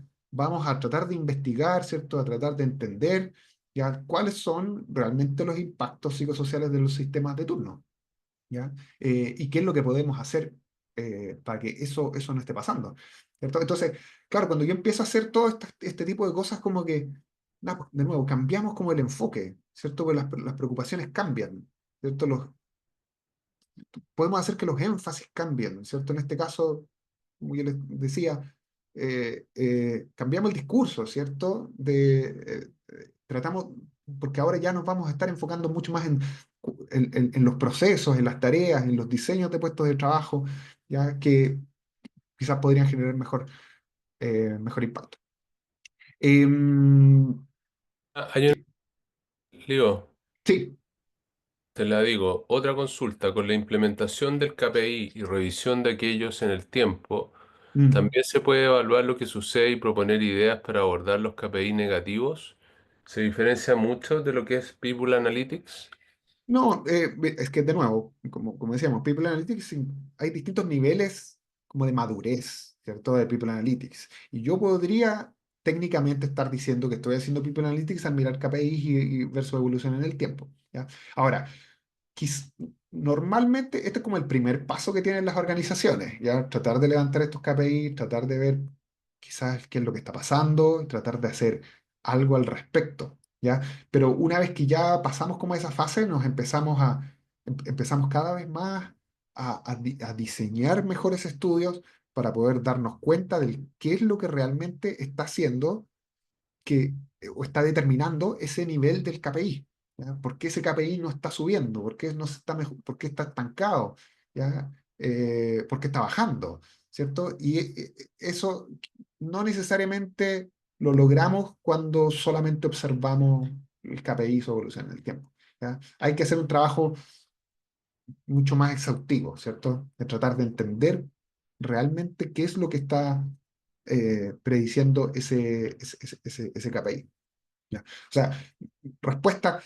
tratar de investigar, ¿cierto? A tratar de entender ya cuáles son realmente los impactos psicosociales de los sistemas de turno, ¿ya? Y qué es lo que podemos hacer para que eso no esté pasando, ¿cierto? Entonces, claro, cuando yo empiezo a hacer todo este tipo de cosas, como que, nada, pues, de nuevo, cambiamos como el enfoque, ¿cierto? Porque las preocupaciones cambian, ¿cierto? Podemos hacer que los énfasis cambien, ¿cierto? En este caso, como yo les decía, cambiamos el discurso, ¿cierto? Tratamos, porque ahora ya nos vamos a estar enfocando mucho más en los procesos, en las tareas, en los diseños de puestos de trabajo, ya que quizás podrían generar mejor impacto. Em, Hay un sí, lío, sí. te la digo, otra consulta con la implementación del KPI y revisión de aquellos en el tiempo. Mm. También se puede evaluar lo que sucede y proponer ideas para abordar los KPI negativos. ¿Se diferencia mucho de lo que es People Analytics? No, es que de nuevo, como decíamos, People Analytics, hay distintos niveles como de madurez, ¿cierto? De People Analytics. Y yo podría técnicamente estar diciendo que estoy haciendo People Analytics al mirar KPIs y ver su evolución en el tiempo, ¿ya? Ahora, quiz- normalmente este es como el primer paso que tienen las organizaciones, ¿ya? Tratar de levantar estos KPI, tratar de ver quizás qué es lo que está pasando, y tratar de hacer algo al respecto, ¿ya? Pero una vez que ya pasamos como esa fase, empezamos cada vez más a diseñar mejores estudios para poder darnos cuenta de qué es lo que realmente está haciendo o está determinando ese nivel del KPI. ¿Ya? ¿Por qué ese KPI no está subiendo? ¿Por qué no se está por qué está estancado? ¿Ya? ¿Por qué está bajando? ¿Cierto? Y eso no necesariamente lo logramos cuando solamente observamos el KPI su evolución en el tiempo. ¿Ya? Hay que hacer un trabajo mucho más exhaustivo, ¿cierto? De tratar de entender realmente qué es lo que está prediciendo ese KPI. ¿Ya? O sea, respuesta,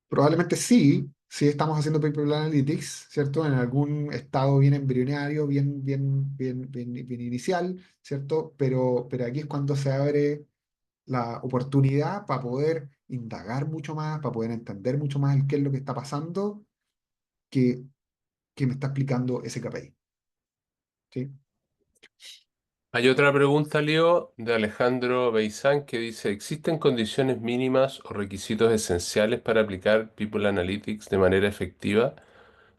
probablemente sí, sí estamos haciendo People Analytics, ¿cierto? En algún estado bien embrionario, bien inicial, ¿cierto? Pero aquí es cuando se abre la oportunidad para poder indagar mucho más, para poder entender mucho más el qué es lo que está pasando, que, que me está explicando ese KPI, ¿sí? Hay otra pregunta, Leo, de Alejandro Beizán, que dice, ¿existen condiciones mínimas o requisitos esenciales para aplicar People Analytics de manera efectiva?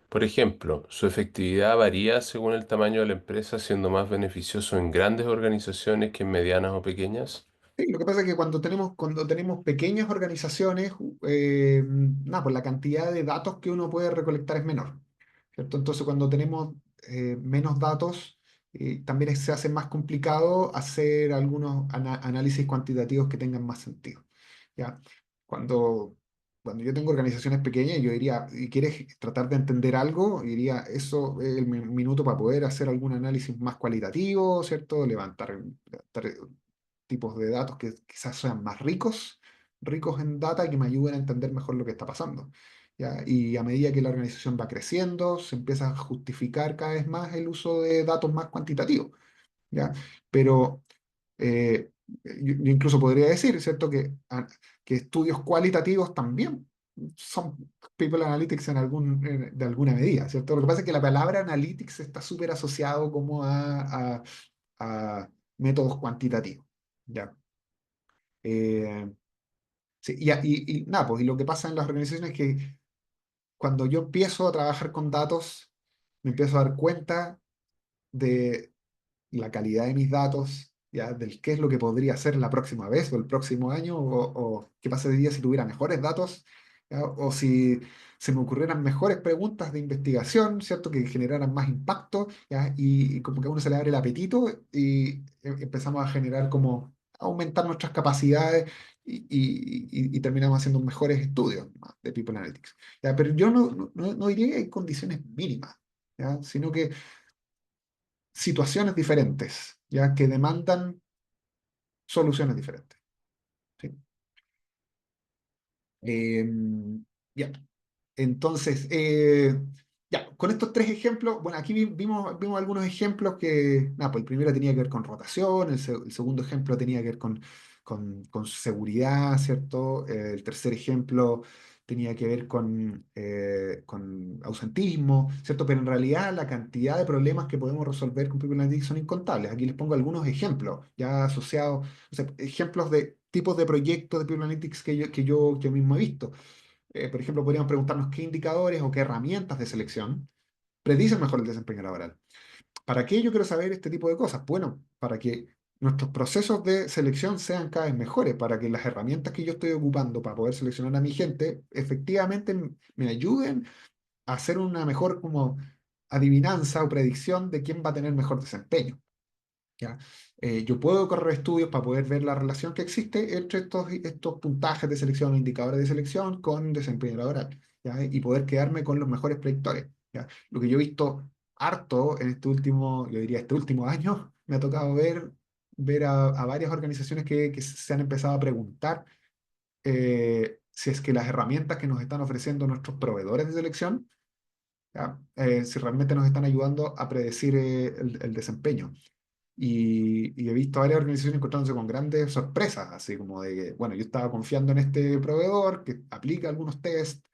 Por ejemplo, ¿su efectividad varía según el tamaño de la empresa, siendo más beneficioso en grandes organizaciones que en medianas o pequeñas? Sí, lo que pasa es que cuando tenemos pequeñas organizaciones, nada, pues la cantidad de datos que uno puede recolectar es menor, ¿cierto? Entonces, cuando tenemos menos datos, también se hace más complicado hacer algunos análisis cuantitativos que tengan más sentido, ¿ya? Cuando, cuando yo tengo organizaciones pequeñas, yo diría, y quieres tratar de entender algo, diría, eso es el minuto para poder hacer algún análisis más cualitativo, ¿cierto? Levantar tipos de datos que quizás sean más ricos en data y que me ayuden a entender mejor lo que está pasando. ¿Ya? Y a medida que la organización va creciendo, se empieza a justificar cada vez más el uso de datos más cuantitativos. ¿Ya? Pero yo incluso podría decir, ¿cierto?, que estudios cualitativos también son People Analytics de alguna medida, ¿cierto? Lo que pasa es que la palabra Analytics está súper asociado como a métodos cuantitativos, ¿ya? Eh, sí, y nada, pues y lo que pasa en las organizaciones es que cuando yo empiezo a trabajar con datos, me empiezo a dar cuenta de la calidad de mis datos, ya, del qué es lo que podría hacer la próxima vez o el próximo año, o qué pasaría si tuviera mejores datos, ya, o si se me ocurrieran mejores preguntas de investigación, ¿cierto? Que generaran más impacto, ya, y como que a uno se le abre el apetito y empezamos a generar como aumentar nuestras capacidades y terminamos haciendo mejores estudios, ¿no?, de People Analytics. ¿Ya? Pero yo no diría que hay condiciones mínimas, ¿ya? Sino que situaciones diferentes, ya que demandan soluciones diferentes. ¿Sí? Eh, ya. Entonces, ya, con estos tres ejemplos, bueno, aquí vimos algunos ejemplos que, nada, pues el primero tenía que ver con rotación, el segundo ejemplo tenía que ver con seguridad, ¿cierto? El tercer ejemplo tenía que ver con ausentismo, ¿cierto? Pero en realidad la cantidad de problemas que podemos resolver con People Analytics son incontables. Aquí les pongo algunos ejemplos ya asociados, o sea, ejemplos de tipos de proyectos de People Analytics que yo mismo he visto. Por ejemplo, podríamos preguntarnos qué indicadores o qué herramientas de selección predicen mejor el desempeño laboral. ¿Para qué yo quiero saber este tipo de cosas? Bueno, para que nuestros procesos de selección sean cada vez mejores, para que las herramientas que yo estoy ocupando para poder seleccionar a mi gente efectivamente me ayuden a hacer una mejor como adivinanza o predicción de quién va a tener mejor desempeño. ¿Ya? Yo puedo correr estudios para poder ver la relación que existe entre estos puntajes de selección o indicadores de selección con desempeño laboral, ¿ya? Y poder quedarme con los mejores predictores, ¿ya? Lo que yo he visto harto en yo diría este último año, me ha tocado ver a varias organizaciones que se han empezado a preguntar si es que las herramientas que nos están ofreciendo nuestros proveedores de selección, ¿ya? Si realmente nos están ayudando a predecir el desempeño. Y he visto varias organizaciones encontrándose con grandes sorpresas, así como de que, bueno, yo estaba confiando en este proveedor que aplica algunos tests,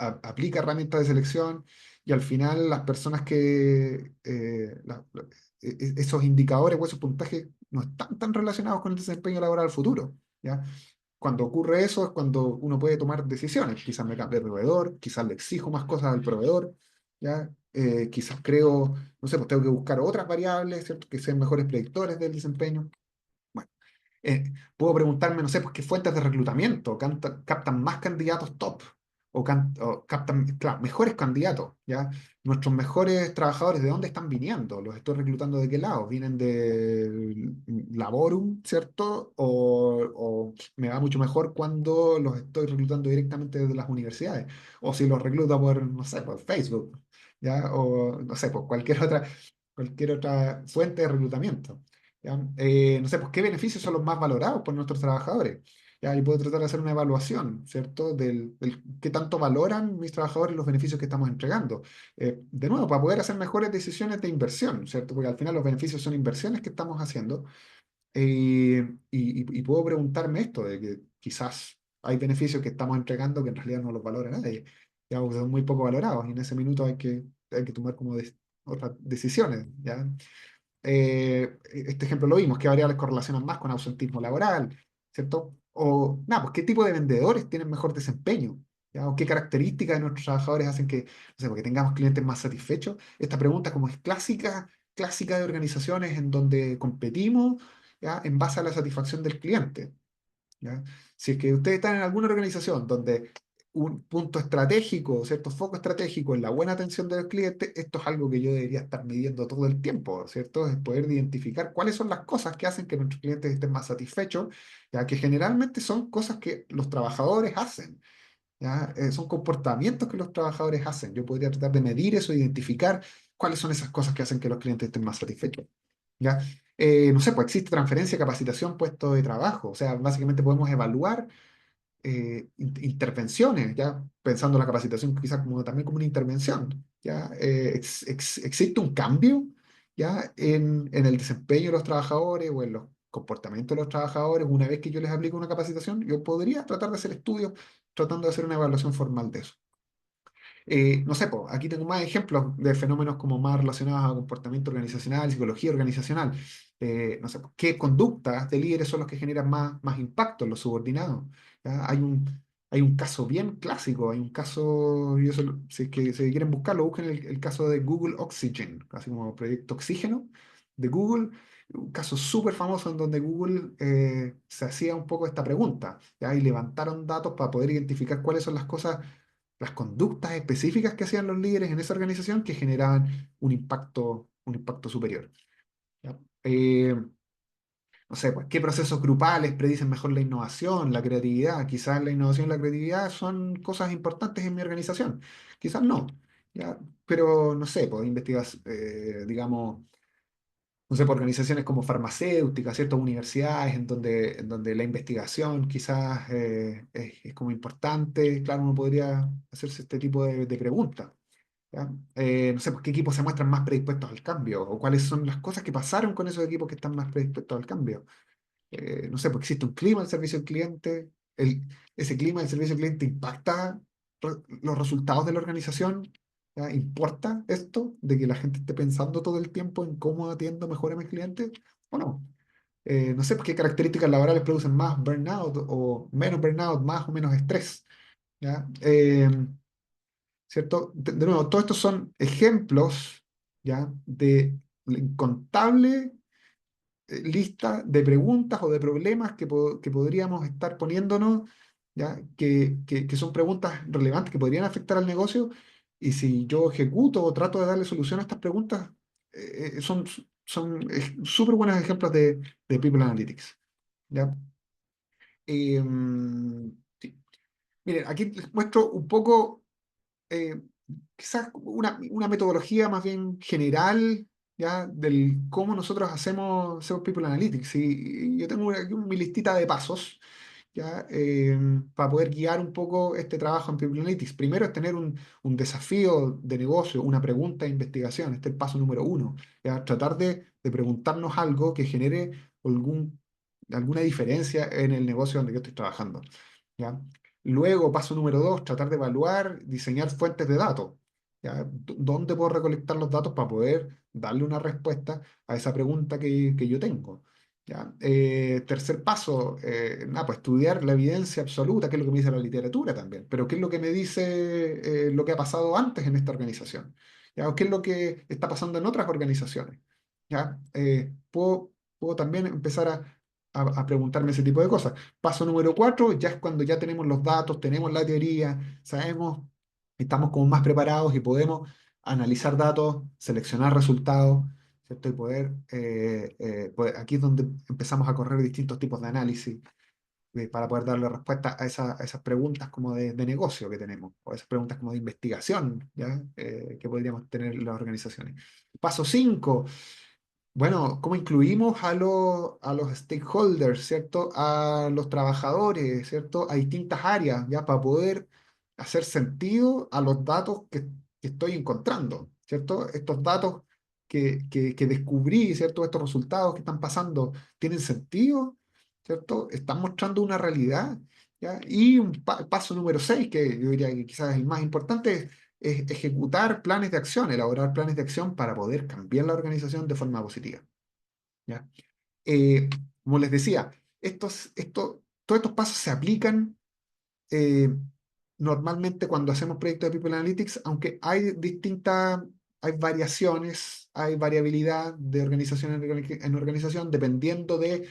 aplica herramientas de selección y al final las personas que esos indicadores o esos puntajes no están tan relacionados con el desempeño laboral futuro, ¿ya? Cuando ocurre eso es cuando uno puede tomar decisiones. Quizás me cambie de proveedor, quizás le exijo más cosas al proveedor, ¿ya? Quizás creo, no sé, pues tengo que buscar otras variables, ¿cierto? Que sean mejores predictores del desempeño. Bueno, eh, puedo preguntarme, no sé, pues qué fuentes de reclutamiento captan más candidatos top o captan, claro, mejores candidatos, ¿ya? Nuestros mejores trabajadores, ¿de dónde están viniendo? ¿Los estoy reclutando de qué lado? ¿Vienen de Laborum, cierto? O me va mucho mejor cuando los estoy reclutando directamente desde las universidades? O si los recluto por, no sé, por Facebook, ¿ya? O, no sé, por cualquier otra fuente de reclutamiento. ¿Ya? No sé, pues qué beneficios son los más valorados por nuestros trabajadores. ¿Ya? Y puedo tratar de hacer una evaluación, ¿cierto? Del qué tanto valoran mis trabajadores los beneficios que estamos entregando. De nuevo, para poder hacer mejores decisiones de inversión, ¿cierto? Porque al final los beneficios son inversiones que estamos haciendo. Y puedo preguntarme esto, de que quizás hay beneficios que estamos entregando que en realidad no los valora nadie, ya, porque son muy poco valorados y en ese minuto hay que tomar como otras decisiones, ¿ya? Este ejemplo lo vimos, qué variables correlacionan más con ausentismo laboral, ¿cierto? O, nada, pues qué tipo de vendedores tienen mejor desempeño, ¿ya? O qué características de nuestros trabajadores hacen que, no sé, porque tengamos clientes más satisfechos. Esta pregunta como es clásica, clásica de organizaciones en donde competimos, ¿ya? En base a la satisfacción del cliente. ¿Ya? Si es que ustedes están en alguna organización donde un punto estratégico, cierto foco estratégico en la buena atención de los clientes, esto es algo que yo debería estar midiendo todo el tiempo, ¿cierto? Es poder identificar cuáles son las cosas que hacen que nuestros clientes estén más satisfechos, ya que generalmente son cosas que los trabajadores hacen, ¿ya? Son comportamientos que los trabajadores hacen. Yo podría tratar de medir eso, identificar cuáles son esas cosas que hacen que los clientes estén más satisfechos. ¿Ya? No sé, pues existe transferencia, capacitación, puesto de trabajo. O sea, básicamente podemos evaluar intervenciones, ya pensando la capacitación quizás como, también como una intervención. ¿Ya? Existe un cambio ya en el desempeño de los trabajadores o en los comportamientos de los trabajadores una vez que yo les aplico una capacitación. Yo podría tratar de hacer estudios tratando de hacer una evaluación formal de eso. No sé, po, aquí tengo más ejemplos de fenómenos como más relacionados a comportamiento organizacional, psicología organizacional. No sé, po, qué conductas de líderes son los que generan más impacto en los subordinados. ¿Ya? Hay un caso bien clásico, hay un caso, y eso, si quieren buscarlo, busquen el caso de Google Oxygen, así como proyecto Oxígeno de Google. Un caso súper famoso en donde Google se hacía un poco esta pregunta, ¿ya? Y levantaron datos para poder identificar cuáles son las cosas, las conductas específicas que hacían los líderes en esa organización que generaban un impacto superior. ¿Ya? No sé, pues, ¿qué procesos grupales predicen mejor la innovación, la creatividad? Quizás la innovación y la creatividad son cosas importantes en mi organización, quizás no. ¿Ya? Pero no sé, pues investigas, digamos, no sé, por organizaciones como farmacéuticas, ciertas universidades en donde la investigación quizás es como importante. Claro, uno podría hacerse este tipo de preguntas. ¿Ya? No sé, pues qué equipos se muestran más predispuestos al cambio o cuáles son las cosas que pasaron con esos equipos que están más predispuestos al cambio. No sé, pues existe un clima del servicio al cliente, ese clima del servicio al cliente impacta los resultados de la organización. ¿Ya? ¿Importa esto de que la gente esté pensando todo el tiempo en cómo atiendo mejor a mis clientes o no? No sé, pues qué características laborales producen más burnout o menos burnout, más o menos estrés. ¿Ya? ¿Cierto? De nuevo, todos estos son ejemplos, ¿ya? De la incontable lista de preguntas o de problemas que podríamos estar poniéndonos, ¿ya? Que son preguntas relevantes que podrían afectar al negocio. Y si yo ejecuto o trato de darle solución a estas preguntas, son súper buenos ejemplos de People Analytics. ¿Ya? Sí. Miren, aquí les muestro un poco eh, quizás una metodología más bien general, ¿ya? Del cómo nosotros hacemos People Analytics. Y yo tengo aquí mi listita de pasos, ¿ya? Para poder guiar un poco este trabajo en People Analytics. Primero es tener un desafío de negocio, una pregunta de investigación. Este es el paso número uno, ¿ya? Tratar de preguntarnos algo que genere alguna diferencia en el negocio donde yo estoy trabajando. ¿Ya? Luego, paso número 2, tratar de evaluar, diseñar fuentes de datos. ¿Ya? ¿Dónde puedo recolectar los datos para poder darle una respuesta a esa pregunta que yo tengo? ¿Ya? Tercer paso, nada, pues estudiar la evidencia absoluta, qué es lo que me dice la literatura también, pero qué es lo que me dice lo que ha pasado antes en esta organización, ¿ya? O qué es lo que está pasando en otras organizaciones. ¿Ya? Puedo también empezar a preguntarme ese tipo de cosas. Paso número 4 ya es cuando ya tenemos los datos, tenemos la teoría, sabemos, estamos como más preparados y podemos analizar datos, seleccionar resultados, ¿cierto? Y aquí es donde empezamos a correr distintos tipos de análisis para poder darle respuesta a esas preguntas como de negocio que tenemos, o esas preguntas como de investigación, ¿ya? Que podríamos tener las organizaciones. Paso 5 bueno, ¿cómo incluimos a los stakeholders, ¿cierto? A los trabajadores, ¿cierto? A distintas áreas, ¿ya? Para poder hacer sentido a los datos que estoy encontrando, ¿cierto? Estos datos que descubrí, ¿cierto? Estos resultados que están pasando, ¿tienen sentido? ¿Cierto? ¿Están mostrando una realidad? ¿Ya? Y paso número 6, que yo diría que quizás es el más importante, es ejecutar planes de acción, elaborar planes de acción para poder cambiar la organización de forma positiva. ¿Ya? Eh, Como les decía, todos estos pasos se aplican eh, normalmente cuando hacemos proyectos de People Analytics, aunque hay variaciones, hay variabilidad de organización en organización dependiendo de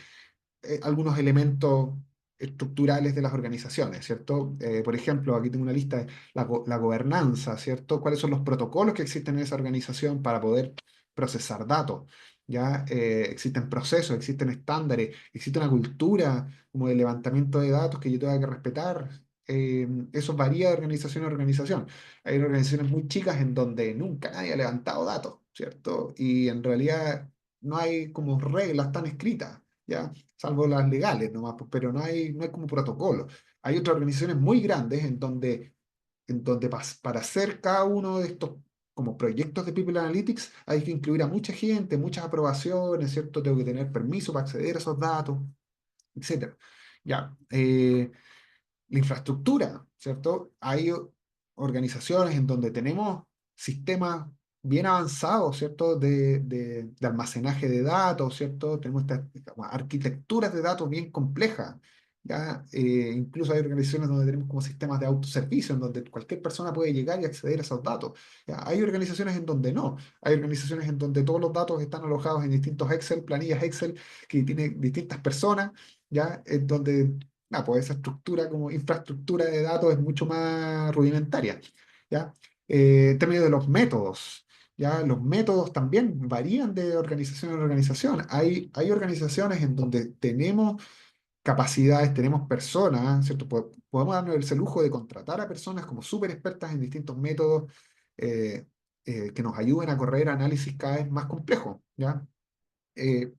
algunos elementos estructurales de las organizaciones, ¿cierto? Por ejemplo, aquí tengo una lista de la gobernanza, ¿cierto? ¿Cuáles son los protocolos que existen en esa organización para poder procesar datos? ¿Ya? Existen procesos, existen estándares, existe una cultura como de levantamiento de datos que yo tenga que respetar. Eso varía de organización a organización. Hay organizaciones muy chicas en donde nunca nadie ha levantado datos, ¿cierto? Y en realidad no hay como reglas tan escritas, ¿ya? Salvo las legales nomás, pues, pero no hay como protocolo. Hay otras organizaciones muy grandes en donde para hacer cada uno de estos como proyectos de People Analytics hay que incluir a mucha gente, muchas aprobaciones, ¿cierto? Tengo que tener permiso para acceder a esos datos, etcétera. Ya, la infraestructura, ¿cierto? Hay organizaciones en donde tenemos sistemas bien avanzados, ¿cierto? De almacenaje de datos, ¿cierto? Tenemos estas como arquitecturas de datos bien complejas, ¿ya? Incluso hay organizaciones donde tenemos como sistemas de autoservicio, en donde cualquier persona puede llegar y acceder a esos datos, ¿ya? Hay organizaciones en donde no, hay organizaciones en donde todos los datos están alojados en distintos Excel, planillas Excel, que tienen distintas personas, ¿ya? En donde pues esa estructura como infraestructura de datos es mucho más rudimentaria, ¿ya? En términos de los métodos, ¿ya? Los métodos también varían de organización a organización. Hay organizaciones en donde tenemos capacidades, tenemos personas, ¿cierto? Podemos darnos ese lujo de contratar a personas como súper expertas en distintos métodos eh, que nos ayuden a correr análisis cada vez más complejos, ¿ya?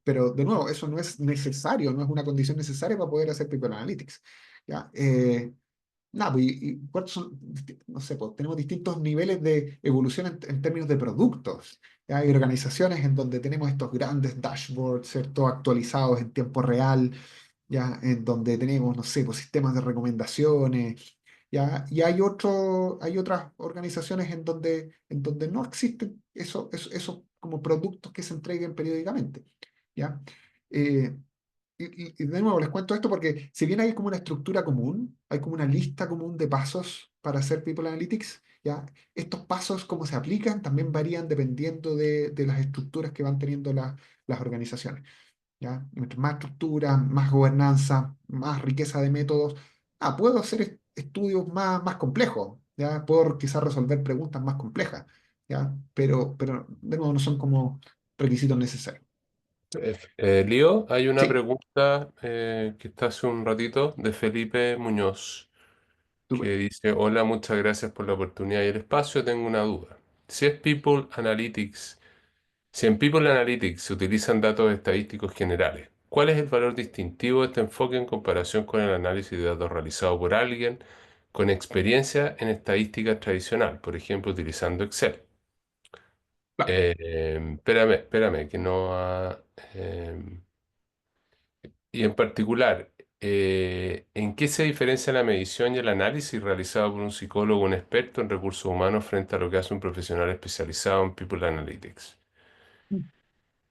Pero de nuevo, eso no es necesario, no es una condición necesaria para poder hacer People Analytics. ¿Ya? Nada, pues, ¿cuántos son? No sé, pues, tenemos distintos niveles de evolución en términos de productos. ¿Ya? Hay organizaciones en donde tenemos estos grandes dashboards, ¿cierto? Actualizados en tiempo real, ¿ya? En donde tenemos, no sé, pues, sistemas de recomendaciones, ¿ya? Y hay otras organizaciones en donde no existen esos como productos que se entreguen periódicamente, ¿ya? Eh, y de nuevo les cuento esto porque si bien hay como una estructura común, hay como una lista común de pasos para hacer People Analytics, ¿ya? Estos pasos, cómo se aplican, también varían dependiendo de las estructuras que van teniendo las organizaciones. ¿Ya? Mientras más estructura, más gobernanza, más riqueza de métodos, puedo hacer estudios más complejos, ¿ya? Puedo quizás resolver preguntas más complejas, ¿ya? Pero de nuevo no son como requisitos necesarios. Lío, hay una Sí, pregunta que está hace un ratito de Felipe Muñoz, súper. que dice, hola, muchas gracias por la oportunidad y el espacio. Tengo una duda. Si es People Analytics, si en People Analytics se utilizan datos estadísticos generales, ¿cuál es el valor distintivo de este enfoque en comparación con el análisis de datos realizado por alguien con experiencia en estadística tradicional, por ejemplo, utilizando Excel? Claro. Espérame, que no... y en particular, ¿En qué se diferencia la medición y el análisis realizado por un psicólogo o un experto en recursos humanos frente a lo que hace un profesional especializado en People Analytics?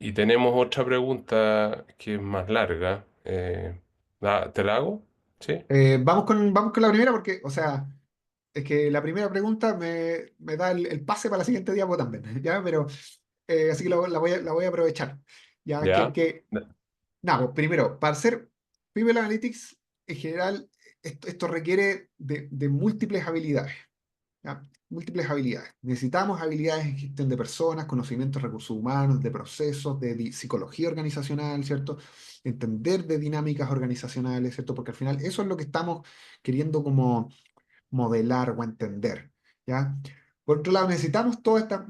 Y tenemos otra pregunta que es más larga. ¿Te la hago? ¿Sí? Vamos con la primera porque, o sea, es que la primera pregunta me da el pase para la siguiente diapo también, ¿ya? Pero, así que la voy a aprovechar. Ya, ¿Ya? nada, pues, primero, para hacer People Analytics, en general, esto requiere de múltiples habilidades. ¿Ya? Múltiples habilidades. Necesitamos habilidades en gestión de personas, conocimientos de recursos humanos, de procesos, de psicología organizacional, ¿cierto? Entender de dinámicas organizacionales, ¿cierto? Porque al final eso es lo que estamos queriendo como modelar o entender, ¿ya? Por otro lado, necesitamos todas estas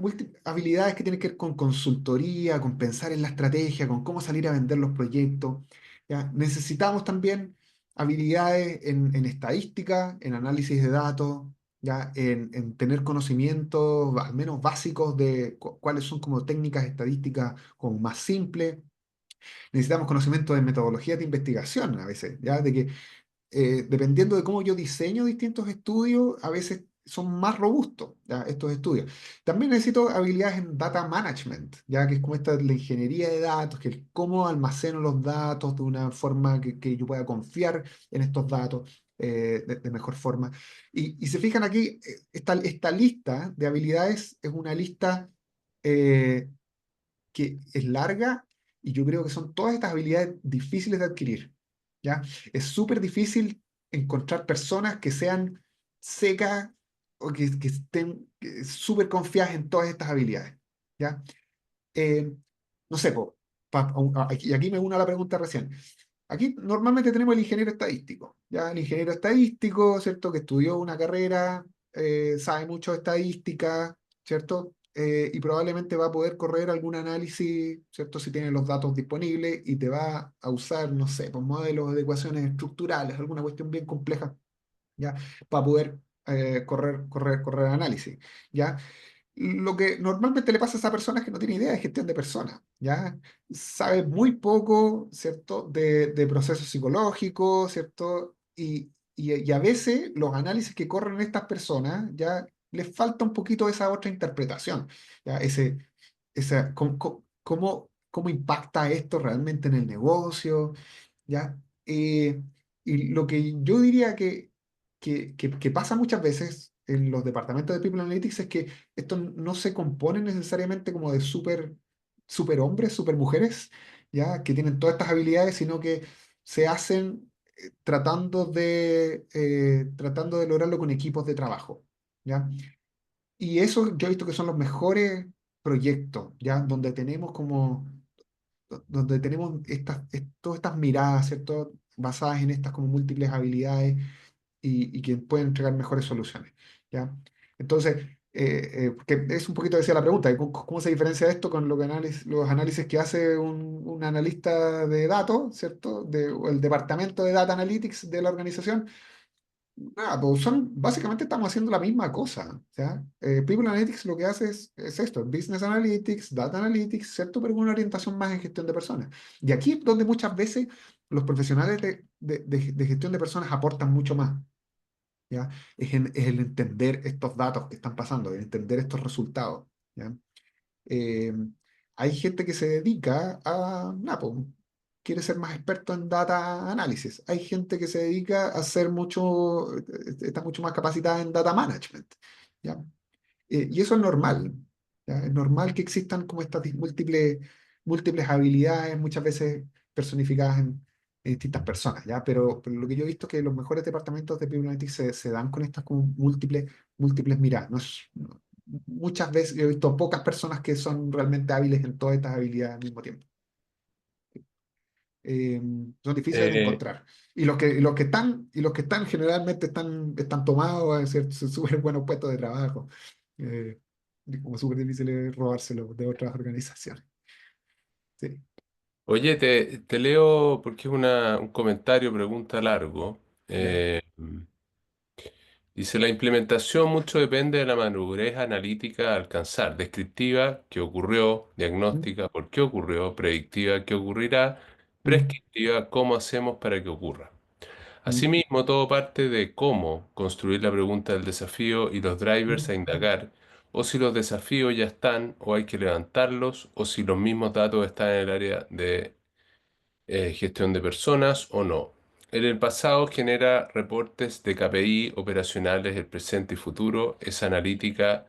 habilidades que tienen que ver con consultoría, con pensar en la estrategia, con cómo salir a vender los proyectos, ¿ya? Necesitamos también habilidades en estadística, en análisis de datos, ¿ya? En tener conocimientos al menos básicos de cuáles son como técnicas estadísticas como más simples. Necesitamos conocimiento de metodologías de investigación a veces, ¿ya? De que dependiendo de cómo yo diseño distintos estudios, a veces son más robustos, ¿ya? Estos estudios. También necesito habilidades en data management, ya que es como esta la ingeniería de datos, que es cómo almaceno los datos de una forma que yo pueda confiar en estos datos de mejor forma. Y se fijan aquí, esta lista de habilidades es una lista eh, que es larga y yo creo que son todas estas habilidades difíciles de adquirir, ¿ya? Es súper difícil encontrar personas que sean secas o que estén súper confiadas en todas estas habilidades, ¿ya? Eh, no sé, y aquí me uno a la pregunta recién. Aquí normalmente tenemos el ingeniero estadístico, ¿ya? El ingeniero estadístico, ¿cierto? Que estudió una carrera, sabe mucho de estadística, ¿cierto? Y probablemente va a poder correr algún análisis, ¿cierto? Si tiene los datos disponibles y te va a usar, no sé, pues modelos de ecuaciones estructurales, alguna cuestión bien compleja, ¿ya? Para poder correr análisis, ¿ya? Lo que normalmente le pasa a esa persona es que no tiene idea de gestión de personas, ¿ya? Sabe muy poco, ¿cierto?, de procesos psicológicos, ¿cierto? Y a veces los análisis que corren estas personas, ya les falta un poquito esa otra interpretación, ¿ya? ¿Cómo impacta esto realmente en el negocio? ¿Ya? Eh, y lo que yo diría que pasa muchas veces en los departamentos de People Analytics es que estos no se componen necesariamente como de super hombres, super mujeres, ¿ya? Que tienen todas estas habilidades, sino que se hacen tratando de lograrlo con equipos de trabajo, ¿ya? Y eso yo he visto que son los mejores proyectos, ¿ya? Donde tenemos todas estas miradas, ¿cierto? Basadas en estas como múltiples habilidades y que pueden entregar mejores soluciones, ¿ya? Entonces, que es un poquito decía la pregunta, ¿cómo se diferencia esto con los análisis que hace un analista de datos, ¿cierto? O el departamento de Data Analytics de la organización. Nada, pues básicamente estamos haciendo la misma cosa, ¿ya? People Analytics lo que hace es esto, Business Analytics, Data Analytics, ¿cierto? Pero con una orientación más en gestión de personas. Y aquí es donde muchas veces los profesionales de gestión de personas aportan mucho más, ¿ya? Es el entender estos datos que están pasando, el entender estos resultados, ¿ya? Eh, Hay gente que se dedica a, nada, pues, quiere ser más experto en data análisis. Hay gente que se dedica a hacer está mucho más capacitada en data management, ¿ya? Y eso es normal, ¿ya? Es normal que existan como estas múltiples habilidades, muchas veces personificadas en distintas personas, ¿ya? Pero lo que yo he visto es que los mejores departamentos de People Analytics se dan con estas como múltiples miradas. Muchas veces yo he visto pocas personas que son realmente hábiles en todas estas habilidades al mismo tiempo. Eh, Son difíciles de Eh, encontrar. Y los que están generalmente están tomados a ser súper buenos puestos de trabajo. Eh, y como súper difícil robárselo de otras organizaciones. Sí, Oye, te leo porque es un comentario, pregunta largo. ya. Eh, Dice, la implementación mucho depende de la madurez analítica a alcanzar, descriptiva, qué ocurrió, Mm, diagnóstica, por qué ocurrió, predictiva, qué ocurrirá, mm. prescriptiva, cómo hacemos para que ocurra. Mm, Asimismo, todo parte de cómo construir la pregunta del desafío y los drivers a indagar, o si los desafíos ya están o hay que levantarlos, o si los mismos datos están en el área de gestión de personas o no. En el pasado genera reportes de KPI operacionales del presente y futuro, es analítica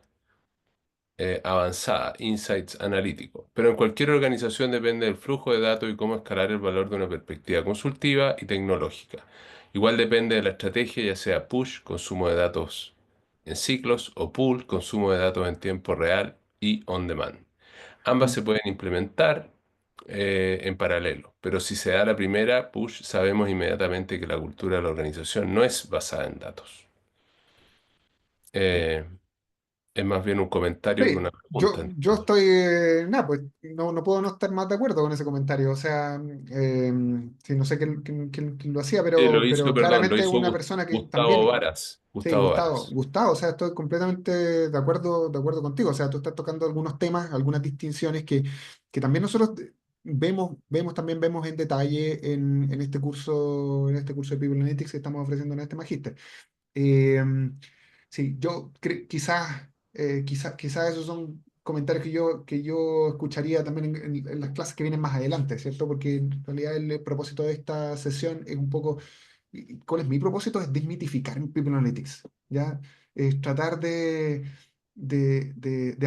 avanzada, insights analítico. Pero en cualquier organización depende del flujo de datos y cómo escalar el valor de una perspectiva consultiva y tecnológica. Igual depende de la estrategia, ya sea push, consumo de datos en ciclos, o pull, consumo de datos en tiempo real y on demand. Ambas mm. se pueden implementar en paralelo, pero si se da la primera, push, sabemos inmediatamente que la cultura de la organización no es basada en datos. Sí. Eh, es más bien un comentario que Sí, una yo, pregunta. yo estoy, nada, pues no puedo no estar más de acuerdo con ese comentario. O sea, sí, no sé quién lo hacía, Sí, lo pero hizo, perdón, lo claramente hizo una persona que Gustavo también, Varas. sí, Gustavo Gustavo, Varas. Gustavo, o sea, estoy completamente de acuerdo contigo. O sea, tú estás tocando algunos temas, algunas distinciones que también nosotros también vemos en detalle en este curso de People Analytics que estamos ofreciendo en este magíster. Eh, sí, quizás esos son comentarios que yo escucharía también en las clases que vienen más adelante, ¿cierto? Porque en realidad el propósito de esta sesión es un poco, ¿cuál es mi propósito? Es desmitificar People Analytics, ¿ya? Es tratar de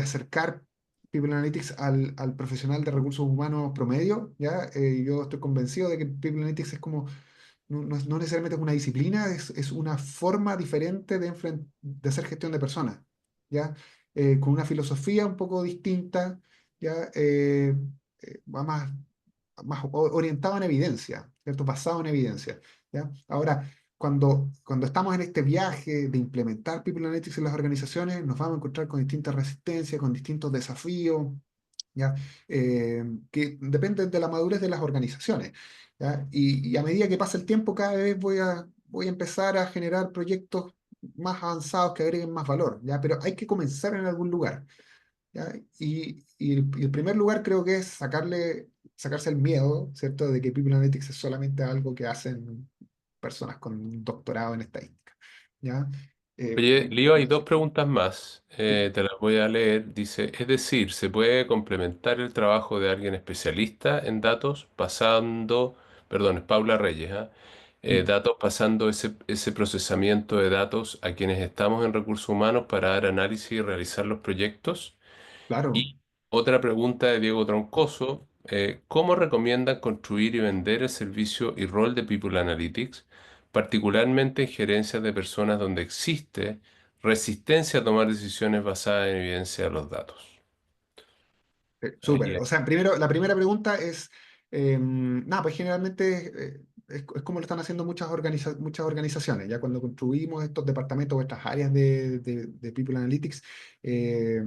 acercar People Analytics al profesional de recursos humanos promedio, ¿ya? Yo estoy convencido de que People Analytics es como no necesariamente es una disciplina, es una forma diferente de hacer gestión de personas, ¿ya? Con una filosofía un poco distinta, ¿ya? Va más orientado en evidencia, ¿cierto? Basado en evidencia, ¿ya? Ahora, cuando estamos en este viaje de implementar People Analytics en las organizaciones, nos vamos a encontrar con distintas resistencias, con distintos desafíos, ¿ya? Que dependen de la madurez de las organizaciones, ¿ya? Y a medida que pasa el tiempo, cada vez voy a empezar a generar proyectos más avanzados que agreguen más valor, ¿ya? Pero hay que comenzar en algún lugar, ¿ya? Y el primer lugar creo que es sacarse el miedo, ¿cierto? De que People Analytics es solamente algo que hacen personas con un doctorado en estadística, ¿ya? Oye, Lío, hay dos Sí, preguntas más. sí, Te las voy a leer. Dice, es decir, ¿se puede complementar el trabajo de alguien especialista en datos pasando, perdón, es Paula Reyes, ¿ah? mm, Datos pasando ese procesamiento de datos a quienes estamos en recursos humanos para dar análisis y realizar los proyectos? claro. Y otra pregunta de Diego Troncoso, ¿cómo recomiendan construir y vender el servicio y rol de People Analytics, particularmente en gerencias de personas donde existe resistencia a tomar decisiones basadas en evidencia de los datos? Ahí Súper. O sea, primero, la primera pregunta es, nada, pues generalmente es como lo están haciendo muchas organizaciones. Ya cuando construimos estos departamentos o estas áreas de People Analytics, eh,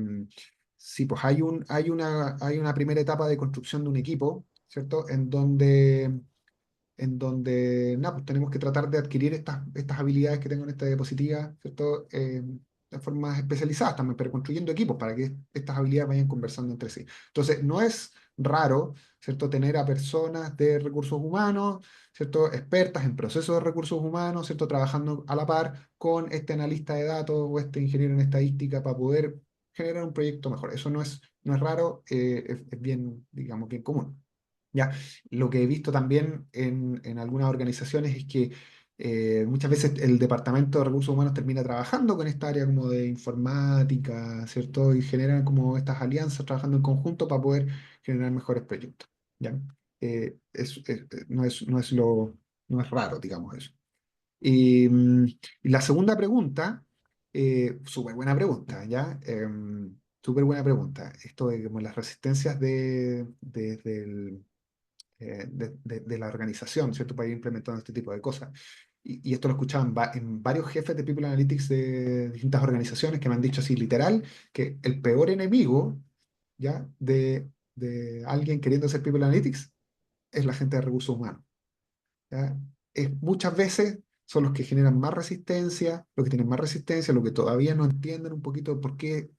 sí, pues hay una primera etapa de construcción de un equipo, ¿cierto? En donde nada, pues tenemos que tratar de adquirir estas habilidades que tengo en esta diapositiva, ¿cierto? De formas especializadas también, pero construyendo equipos para que estas habilidades vayan conversando entre sí. Entonces, no es raro, ¿cierto? Tener a personas de recursos humanos, ¿cierto? Expertas en procesos de recursos humanos, ¿cierto? Trabajando a la par con este analista de datos o este ingeniero en estadística para poder generar un proyecto mejor. Eso no es raro, es bien, digamos, bien común. ¿Ya? Lo que he visto también en algunas organizaciones es que muchas veces el departamento de recursos humanos termina trabajando con esta área como de informática, ¿cierto? Y generan como estas alianzas trabajando en conjunto para poder generar mejores proyectos, ¿ya? No es raro, digamos eso. Y la segunda pregunta, súper buena pregunta, ¿ya? Súper buena pregunta. Esto de como las resistencias de la organización, ¿cierto? Para ir implementando este tipo de cosas. Y esto lo escuchaba en varios jefes de People Analytics de distintas organizaciones que me han dicho así, literal, que el peor enemigo, ¿ya? De alguien queriendo hacer People Analytics es la gente de recursos humanos, ¿ya? Muchas veces son los que generan más resistencia, los que tienen más resistencia, los que todavía no entienden un poquito por qué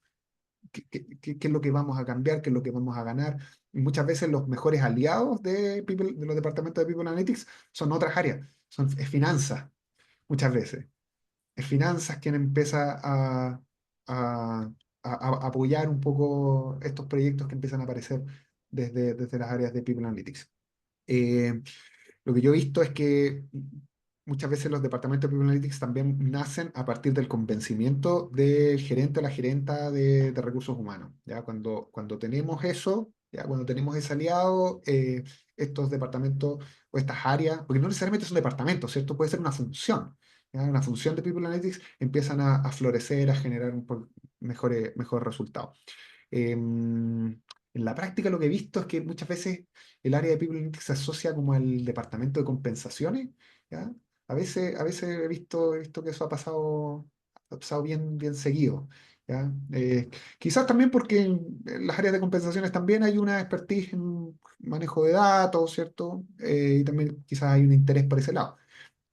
es lo que vamos a cambiar, qué es lo que vamos a ganar. muchas veces los mejores aliados de los departamentos de People Analytics son otras áreas, es finanzas, muchas veces. Es finanzas quien empieza a, a apoyar un poco estos proyectos que empiezan a aparecer desde las áreas de People Analytics. Eh, lo que yo he visto es que muchas veces los departamentos de People Analytics también nacen a partir del convencimiento del gerente o la gerenta de recursos humanos. ¿Ya? Cuando tenemos eso, ¿ya? Cuando tenemos ese aliado, estos departamentos o estas áreas, porque no necesariamente son departamentos, ¿cierto? Puede ser una función. ¿Ya? Una función de People Analytics empiezan a florecer, a generar mejores resultados. En la práctica lo que he visto es que muchas veces el área de People Analytics se asocia como al departamento de compensaciones, ¿ya? A veces he visto que eso ha pasado bien seguido, ¿ya? Quizás también porque en las áreas de compensaciones también hay una expertise en manejo de datos, ¿cierto? Y también quizás hay un interés por ese lado.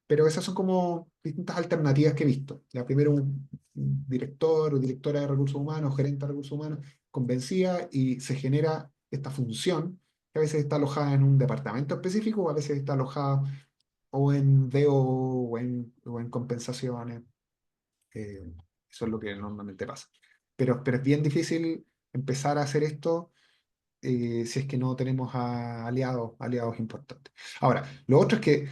Pero esas son como distintas alternativas que he visto. La primera, un director o directora de recursos humanos, gerente de recursos humanos, convencida y se genera esta función que a veces está alojada en un departamento específico o a veces está alojada o en DO o en compensaciones. eh, Eso es lo que normalmente pasa. Pero es bien difícil empezar a hacer esto si es que no tenemos aliados importantes. Ahora, lo otro es que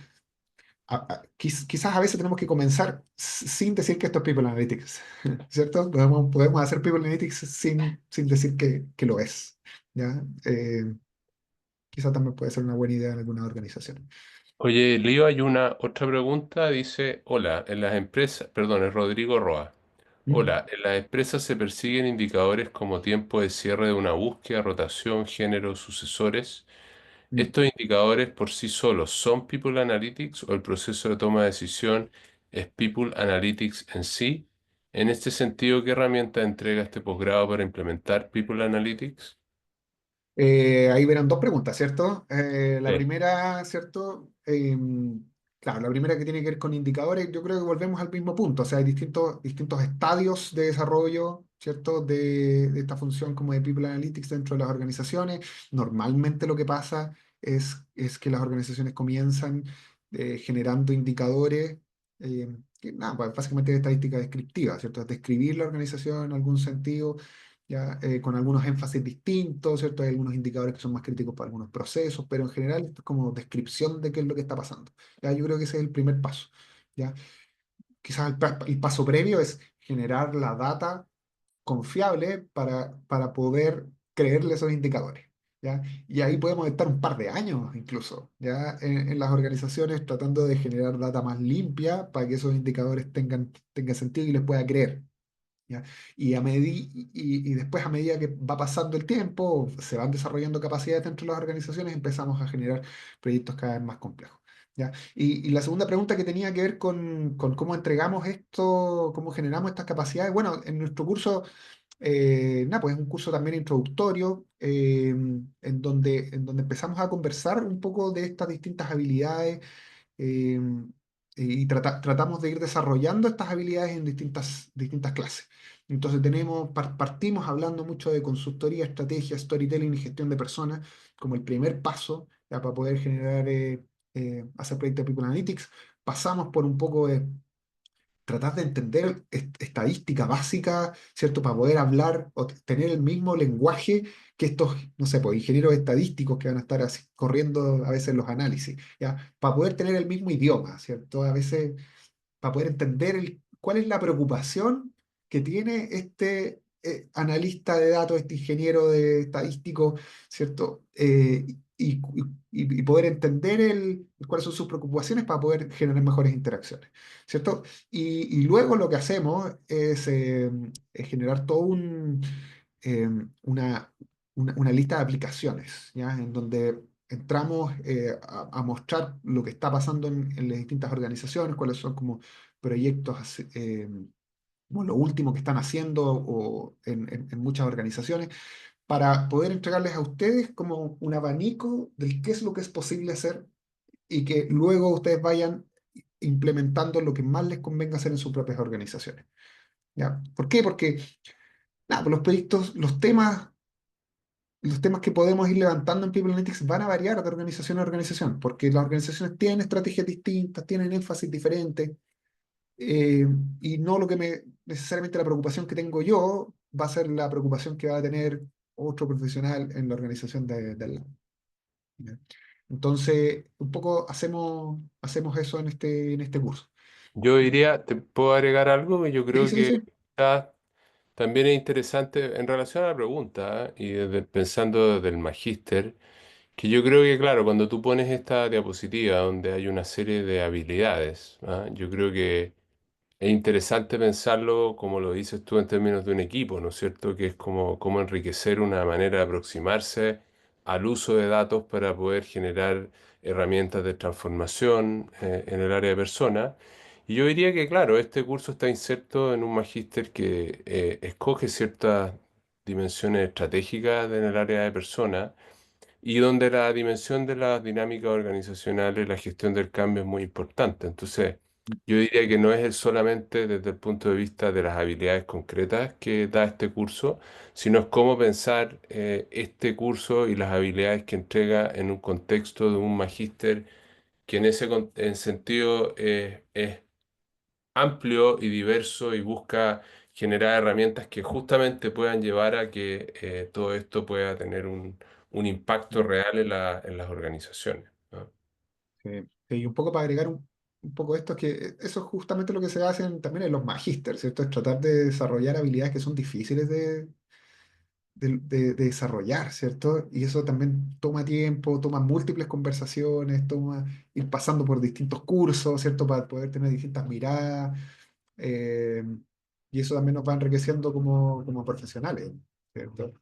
quizás a veces tenemos que comenzar sin decir que esto es People Analytics, ¿cierto? Podemos hacer People Analytics sin decir que lo es, ¿ya? Quizás también puede ser una buena idea en algunas organizaciones. Oye, Lío, hay una otra pregunta. Dice, hola, en las empresas, perdón, es Rodrigo Roa. ¿Mm? Hola, en las empresas se persiguen indicadores como tiempo de cierre de una búsqueda, rotación, género, sucesores. Mm. ¿Estos indicadores por sí solos son People Analytics o el proceso de toma de decisión es People Analytics en sí? En este sentido, ¿qué herramienta entrega este posgrado para implementar People Analytics? Ahí verán dos preguntas, ¿cierto? La Sí. primera, ¿cierto? Claro, la primera que tiene que ver con indicadores, yo creo que volvemos al mismo punto, o sea, hay distintos estadios de desarrollo, ¿cierto? De esta función como de People Analytics dentro de las organizaciones. Normalmente lo que pasa es que las organizaciones comienzan generando indicadores, que nada, pues, básicamente de estadística descriptiva, ¿cierto? Es describir la organización en algún sentido ya con algunos énfasis distintos, ¿cierto? Hay algunos indicadores que son más críticos para algunos procesos, pero en general esto es como descripción de qué es lo que está pasando. ¿Ya? Yo creo que ese es el primer paso. ¿Ya? Quizás el paso previo es generar la data confiable para poder creerle esos indicadores. ¿Ya? Y ahí podemos estar un par de años incluso, ¿ya? En las organizaciones tratando de generar data más limpia para que esos indicadores tengan sentido y les pueda creer. ¿Ya? Y después, a medida que va pasando el tiempo, se van desarrollando capacidades dentro de las organizaciones, empezamos a generar proyectos cada vez más complejos. ¿Ya? Y la segunda pregunta que tenía que ver con cómo entregamos esto, cómo generamos estas capacidades. Bueno, en nuestro curso, nada, pues es un curso también introductorio, en donde empezamos a conversar un poco de estas distintas habilidades eh, y tratamos de ir desarrollando estas habilidades en distintas clases. Entonces partimos hablando mucho de consultoría, estrategia, storytelling y gestión de personas como el primer paso ya, para poder generar, hacer proyectos de People Analytics. Pasamos por un poco de tratar de entender estadística básica, ¿cierto? Para poder hablar o tener el mismo lenguaje que estos, no sé, pues, ingenieros estadísticos que van a estar así, corriendo a veces los análisis, ¿ya? Para poder tener el mismo idioma, ¿cierto? A veces, para poder entender cuál es la preocupación que tiene este analista de datos, este ingeniero de estadístico, ¿cierto? Y poder entender cuáles son sus preocupaciones para poder generar mejores interacciones, ¿cierto? Y luego lo que hacemos es generar todo eh, una, una lista de aplicaciones, ¿ya? En donde entramos a mostrar lo que está pasando en las distintas organizaciones, cuáles son como proyectos, como lo último que están haciendo o en muchas organizaciones, para poder entregarles a ustedes como un abanico del qué es lo que es posible hacer y que luego ustedes vayan implementando lo que más les convenga hacer en sus propias organizaciones. ¿Ya? ¿Por qué? Porque nada, pues los proyectos, los temas los temas que podemos ir levantando en People Analytics van a variar de organización a organización, porque las organizaciones tienen estrategias distintas, tienen énfasis diferentes, eh, y no lo que necesariamente la preocupación que tengo yo va a ser la preocupación que va a tener otro profesional en la organización de al lado. ¿Ya? Entonces, un poco hacemos eso en este curso. Yo diría, ¿te puedo agregar algo? Yo Sí, creo sí, que sí. también es interesante en relación a la pregunta, y pensando desde el magíster, que yo creo que, claro, cuando tú pones esta diapositiva donde hay una serie de habilidades, ¿ah? Yo creo que es interesante pensarlo, como lo dices tú, en términos de un equipo, ¿no es cierto? Que es como cómo enriquecer una manera de aproximarse al uso de datos para poder generar herramientas de transformación en el área de personas. Y yo diría que, claro, este curso está inserto en un magíster que escoge ciertas dimensiones estratégicas en el área de personas y donde la dimensión de las dinámicas organizacionales, la gestión del cambio es muy importante. Entonces, yo diría que no es solamente desde el punto de vista de las habilidades concretas que da este curso, sino es cómo pensar este curso y las habilidades que entrega en un contexto de un magíster que en ese en sentido es amplio y diverso y busca generar herramientas que justamente puedan llevar a que todo esto pueda tener un impacto real en en las organizaciones, ¿no? Sí, sí, y un poco para agregar un poco esto, es que eso es justamente lo que se hace también en los magísteres, ¿cierto? Es tratar de desarrollar habilidades que son difíciles de desarrollar, ¿cierto? Y eso también toma tiempo, toma múltiples conversaciones, toma ir pasando por distintos cursos, ¿cierto? Para poder tener distintas miradas, eh, y eso también nos va enriqueciendo como profesionales, ¿cierto?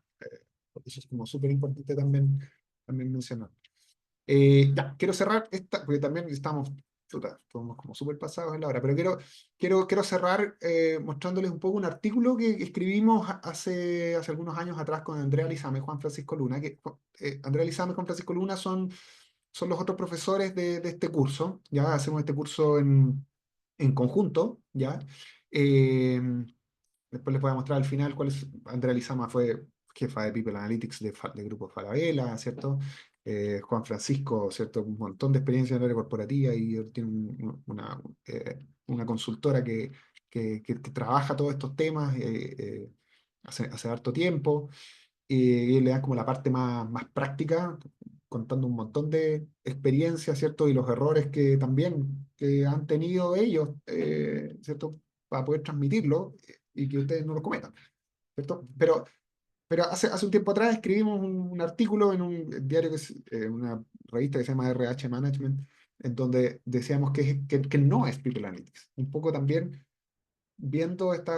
Eso es como súper importante también mencionar. Ya, quiero cerrar esta, porque también estamos, chuta, estamos como súper pasados en la hora, pero quiero cerrar mostrándoles un poco un artículo que escribimos hace algunos años atrás con Andrea Lizama y Juan Francisco Luna, que Andrea Lizama y Juan Francisco Luna son los otros profesores de este curso, ya hacemos este curso en conjunto, ya. Eh, Después les voy a mostrar al final cuál es. Andrea Lizama fue jefa de People Analytics de Grupo Falabella, ¿cierto? Juan Francisco, ¿cierto? Un montón de experiencia en el área corporativa y él tiene una consultora que trabaja todos estos temas hace harto tiempo, y le dan como la parte más práctica, contando un montón de experiencias, ¿cierto? Y los errores que también que han tenido ellos, ¿cierto? Para poder transmitirlo y que ustedes no lo cometan, ¿cierto? Pero hace un tiempo atrás escribimos un artículo en un diario, una revista que se llama RH Management, en donde decíamos que no es People Analytics. Un poco también viendo esta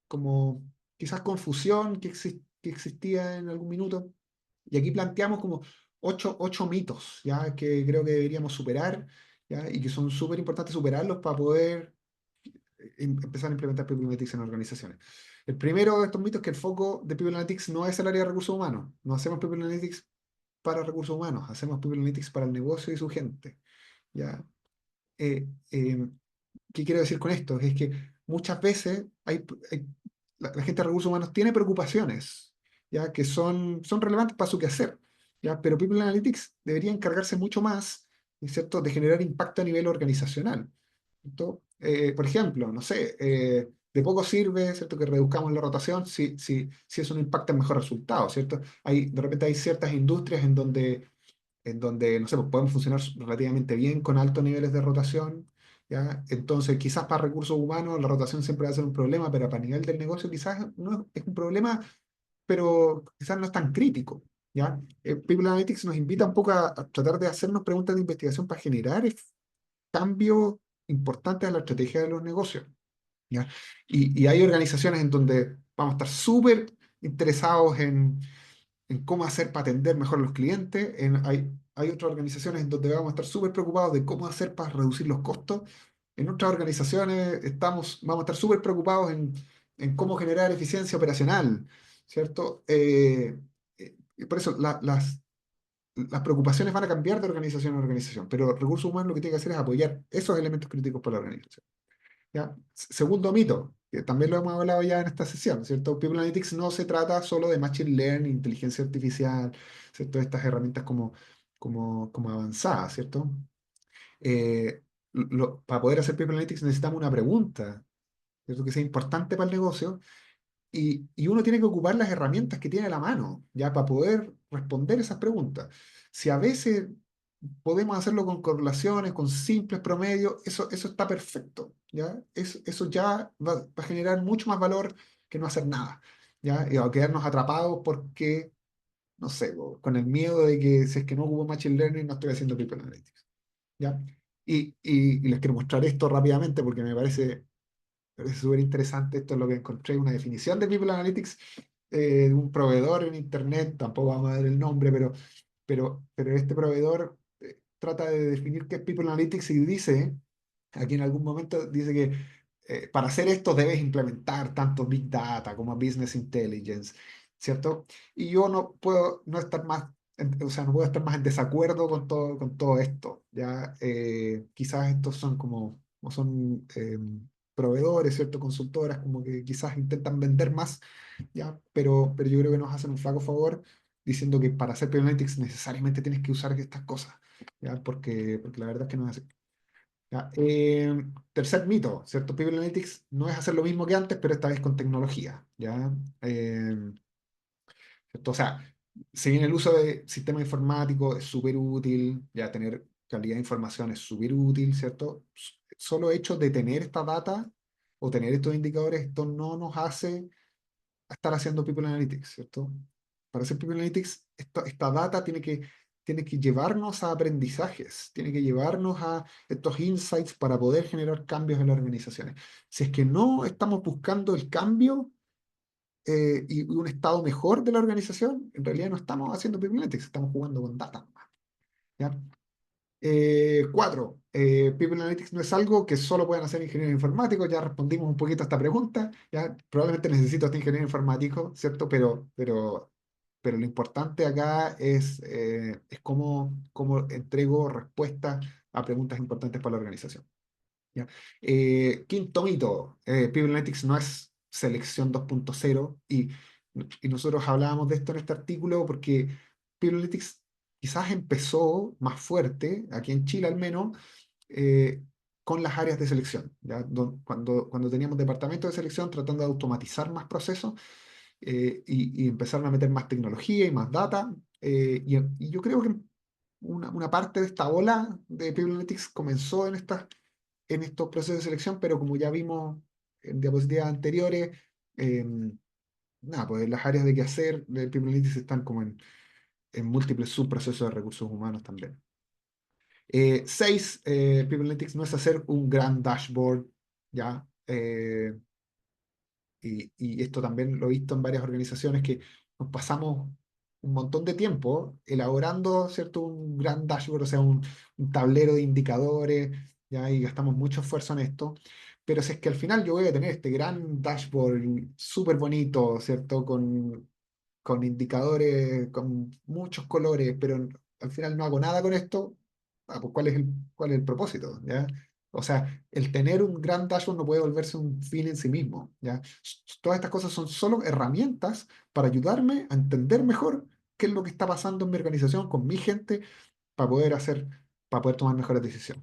como quizás confusión que existía en algún minuto. Y aquí planteamos como ocho mitos, ¿ya? Que creo que deberíamos superar, ¿ya? Y que son súper importantes superarlos para poder empezar a implementar People Analytics en organizaciones. El primero de estos mitos es que el foco de People Analytics no es el área de recursos humanos. No hacemos People Analytics para recursos humanos, hacemos People Analytics para el negocio y su gente, ¿ya? Eh, eh, ¿Qué quiero decir con esto? Es que muchas veces la gente de recursos humanos tiene preocupaciones, ¿ya? Que son relevantes para su quehacer, ¿ya? Pero People Analytics debería encargarse mucho más, ¿cierto?, de generar impacto a nivel organizacional, ¿cierto? Por ejemplo, no sé, de poco sirve, ¿cierto?, que reduzcamos la rotación si eso no impacta en mejor resultado, ¿cierto? De repente hay ciertas industrias en donde, no sé, pues podemos funcionar relativamente bien con altos niveles de rotación, ¿ya? Entonces, quizás para recursos humanos la rotación siempre va a ser un problema, pero para nivel del negocio quizás no es un problema, pero quizás no es tan crítico, ¿ya? People Analytics nos invita un poco a tratar de hacernos preguntas de investigación para generar cambios importantes en la estrategia de los negocios, ¿ya? Y hay organizaciones en donde vamos a estar súper interesados en cómo hacer para atender mejor a los clientes. Hay otras organizaciones en donde vamos a estar súper preocupados de cómo hacer para reducir los costos. En otras organizaciones vamos a estar súper preocupados en cómo generar eficiencia operacional, ¿cierto? Y por eso las preocupaciones van a cambiar de organización a organización, pero recursos humanos lo que tiene que hacer es apoyar esos elementos críticos para la organización. ¿ya? Segundo mito, que también lo hemos hablado ya en esta sesión, ¿cierto? People Analytics no se trata solo de Machine Learning, inteligencia artificial, ¿cierto? Estas herramientas como avanzadas, ¿cierto? Para poder hacer People Analytics necesitamos una pregunta, ¿cierto? Que sea importante para el negocio y uno tiene que ocupar las herramientas que tiene a la mano, ¿ya? Para poder responder esas preguntas. Si a veces podemos hacerlo con correlaciones, con simples promedios, eso está perfecto, ¿ya? Eso ya va a generar mucho más valor que no hacer nada, ¿ya? Y a quedarnos atrapados porque, no sé, con el miedo de que si es que no ocupo Machine Learning no estoy haciendo People Analytics, ¿ya? Y les quiero mostrar esto rápidamente porque me parece súper interesante. Esto es lo que encontré, una definición de People Analytics de un proveedor en Internet, tampoco vamos a ver el nombre, pero este proveedor trata de definir qué es People Analytics y dice, aquí en algún momento dice que para hacer esto debes implementar tanto Big Data como Business Intelligence, ¿cierto? Y yo no puedo no estar más, o sea, no puedo estar más en desacuerdo con todo esto, ¿ya? Quizás estos son como son proveedores, ¿cierto? Consultoras, como que quizás intentan vender más, ¿ya? Pero yo creo que nos hacen un flaco favor diciendo que para hacer People Analytics necesariamente tienes que usar estas cosas, ¿ya? Porque la verdad es que no es así. ¿Ya? Tercer mito, ¿cierto? People Analytics no es hacer lo mismo que antes, pero esta vez con tecnología, ¿ya? ¿Cierto? O sea, si bien el uso de sistemas informáticos es súper útil, ya tener calidad de información es súper útil, ¿cierto? Solo hecho de tener esta data o tener estos indicadores, esto no nos hace a estar haciendo People Analytics, ¿cierto? Para hacer People Analytics, esta data tiene que llevarnos a aprendizajes, tiene que llevarnos a estos insights para poder generar cambios en las organizaciones. Si es que no estamos buscando el cambio y un estado mejor de la organización, en realidad no estamos haciendo People Analytics, estamos jugando con data, ¿ya? Cuatro, People Analytics no es algo que solo pueden hacer ingenieros informáticos. Ya respondimos un poquito a esta pregunta. Ya probablemente necesito este ingeniero informático, ¿cierto? Pero lo importante acá es cómo entrego respuestas a preguntas importantes para la organización. ¿Ya? Quinto mito, People Analytics no es selección 2.0 y nosotros hablábamos de esto en este artículo porque People Analytics quizás empezó más fuerte, aquí en Chile al menos, eh, con las áreas de selección, ¿ya? Cuando teníamos departamentos de selección tratando de automatizar más procesos y empezaron a meter más tecnología y más data, y yo creo que una parte de esta ola de People Analytics comenzó en estos procesos de selección, pero como ya vimos en diapositivas anteriores, nada, pues las áreas de qué hacer de People Analytics están como en múltiples subprocesos de recursos humanos también. Seis, People Analytics no es hacer un gran dashboard, ¿ya? Y esto también lo he visto en varias organizaciones que nos pasamos un montón de tiempo elaborando, ¿cierto? Un gran dashboard, o sea, un tablero de indicadores, ¿ya? Y gastamos mucho esfuerzo en esto. Pero si es que al final yo voy a tener este gran dashboard súper bonito, ¿cierto? Con indicadores, con muchos colores, pero al final no hago nada con esto, pues ¿cuál es el propósito? ¿Ya? O sea, el tener un gran dashboard no puede volverse un fin en sí mismo, ¿ya? Todas estas cosas son solo herramientas para ayudarme a entender mejor qué es lo que está pasando en mi organización, con mi gente, para para poder tomar mejores decisiones.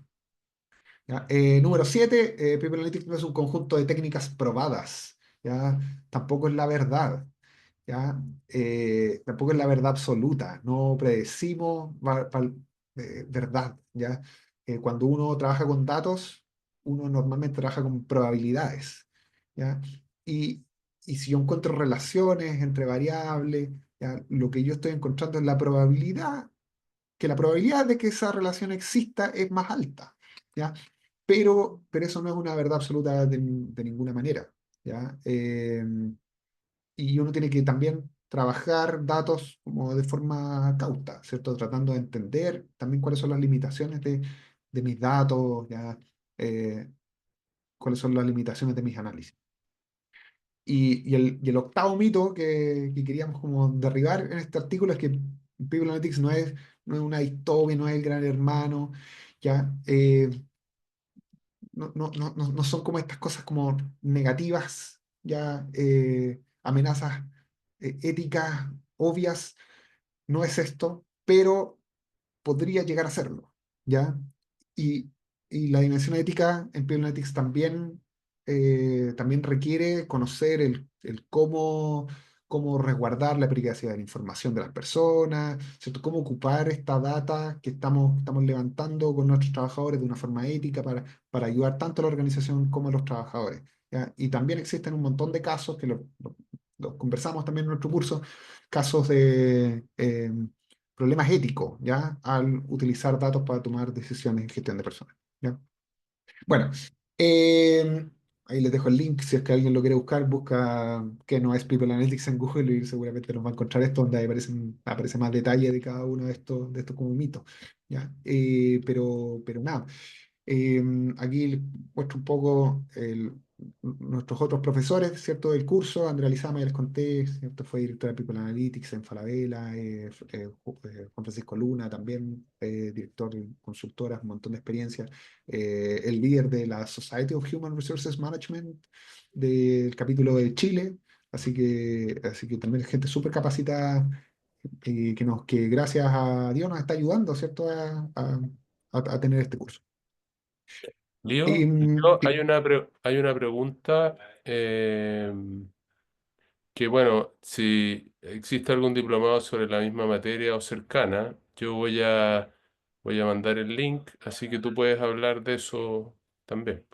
¿Ya? Número 7, People Analytics no es un conjunto de técnicas probadas, ¿ya? Tampoco es la verdad. ¿Ya? Tampoco es la verdad absoluta, no predecimos verdad, ¿ya? Cuando uno trabaja con datos, uno normalmente trabaja con probabilidades, ¿ya? Y, y si yo encuentro relaciones entre variables, ¿ya? Lo que yo estoy encontrando es la probabilidad de que esa relación exista es más alta, ¿ya? Pero eso no es una verdad absoluta de ninguna manera, ¿ya? Y uno tiene que también trabajar datos como de forma cauta, ¿cierto? Tratando de entender también cuáles son las limitaciones de mis datos, ¿ya? Eh, cuáles son las limitaciones de mis análisis. Y el octavo mito que queríamos como derribar en este artículo es que People Analytics no es una distopia, no es el gran hermano, ¿ya? no son como estas cosas como negativas, ya amenazas éticas obvias, no es esto, pero podría llegar a serlo, ¿ya? Y, y la dimensión ética en People Analytics también requiere conocer el cómo resguardar la privacidad de la información de las personas, ¿cierto? Cómo ocupar esta data que estamos levantando con nuestros trabajadores de una forma ética para ayudar tanto a la organización como a los trabajadores, ¿ya? Y también existen un montón de casos que los conversamos también en nuestro curso, casos de problemas éticos, ¿ya? Al utilizar datos para tomar decisiones en gestión de personas, ¿ya? Bueno, eh, ahí les dejo el link, si es que alguien lo quiere buscar, busca que no es People Analytics en Google y seguramente nos va a encontrar esto, donde aparece más detalle de cada uno de estos como mitos, ¿ya? Pero nada. Aquí les muestro un poco nuestros otros profesores, ¿cierto? Del curso. Andrea Lizama, ya les conté, ¿cierto? Fue directora de People Analytics en Falabella. Juan Francisco Luna también, director de consultoras, un montón de experiencia. El líder de la Society of Human Resources Management del capítulo de Chile. Así que también es gente súper capacitada que gracias a Dios nos está ayudando, ¿cierto? A tener este curso. Y, Hay sí. hay una pregunta que, bueno, si existe algún diplomado sobre la misma materia o cercana, voy a mandar el link, así que tú puedes hablar de eso también.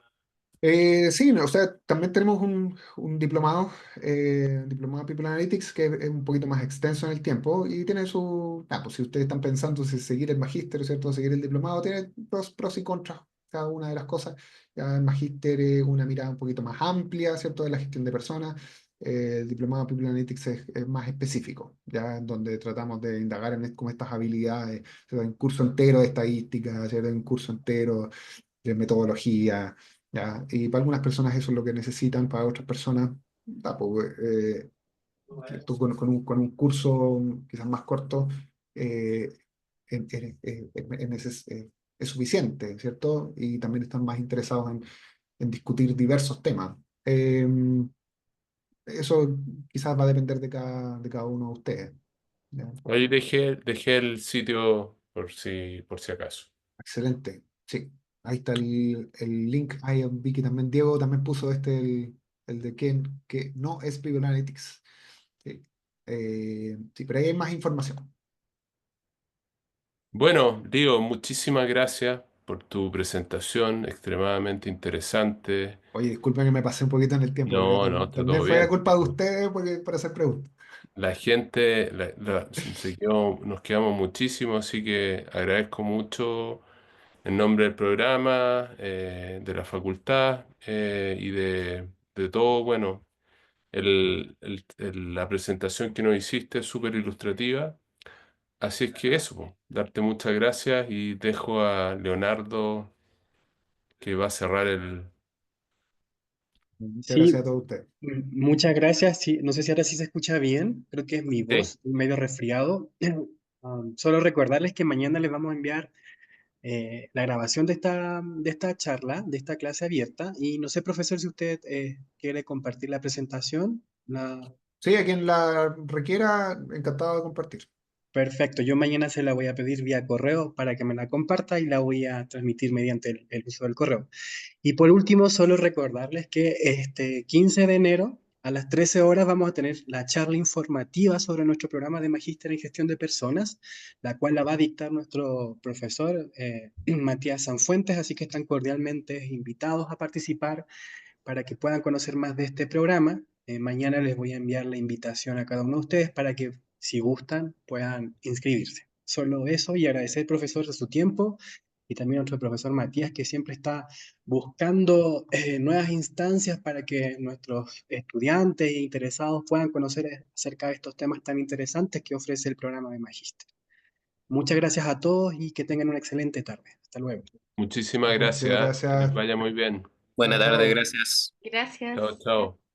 Sí, no, o sea, también tenemos un diplomado People Analytics que es un poquito más extenso en el tiempo y tiene pues si ustedes están pensando si seguir el magíster, ¿cierto? Seguir el diplomado, tiene pros y contras cada una de las cosas. Ya el magíster es una mirada un poquito más amplia, ¿cierto? De la gestión de personas. El diplomado People Analytics es más específico, ya en donde tratamos de indagar como estas habilidades, ¿cierto? Un curso entero de estadística, ¿cierto? Un curso entero de metodología, ¿ya? Y para algunas personas eso es lo que necesitan, para otras personas, pues, tú con un curso quizás más corto eh, es suficiente, ¿cierto? Y también están más interesados en discutir diversos temas. Eso quizás va a depender de cada uno de ustedes, ¿ya? Ahí dejé el sitio por si acaso. Excelente, sí. Ahí está el link. Ahí vi que también Diego también puso el de que no es People Analytics. Sí. Sí, pero ahí hay más información. Bueno, Diego, muchísimas gracias por tu presentación, extremadamente interesante. Oye, disculpen que me pasé un poquito en el tiempo, pero No, está también todo fue bien. culpa de ustedes para hacer preguntas. La gente, nos quedamos muchísimo, así que agradezco mucho en nombre del programa, de la facultad y de todo. Bueno, la presentación que nos hiciste es súper ilustrativa. Así es que eso, po, darte muchas gracias y dejo a Leonardo que va a cerrar el... Muchas Sí, gracias a todos ustedes. muchas gracias. Sí, no sé si ahora sí se escucha bien, creo que es mi Sí. voz, estoy medio resfriado. Solo recordarles que mañana les vamos a enviar la grabación de esta charla, de esta clase abierta. Y no sé, profesor, si usted quiere compartir la presentación. Sí, a quien la requiera, encantado de compartir. Perfecto, yo mañana se la voy a pedir vía correo para que me la comparta y la voy a transmitir mediante el uso del correo. Y por último, solo recordarles que este 15 de enero a las 13 horas vamos a tener la charla informativa sobre nuestro programa de Magíster en Gestión de Personas, la cual la va a dictar nuestro profesor Matías Sanfuentes, así que están cordialmente invitados a participar para que puedan conocer más de este programa. Mañana les voy a enviar la invitación a cada uno de ustedes para que, si gustan, puedan inscribirse. Solo eso y agradecer, profesor, de su tiempo y también a nuestro profesor Matías, que siempre está buscando nuevas instancias para que nuestros estudiantes e interesados puedan conocer acerca de estos temas tan interesantes que ofrece el programa de Magíster. Muchas gracias a todos y que tengan una excelente tarde. Hasta luego. Muchísimas Muchas gracias. Que les gracias. vaya muy bien. Buena Chao, tarde, chao. gracias. Chao, Gracias. chao.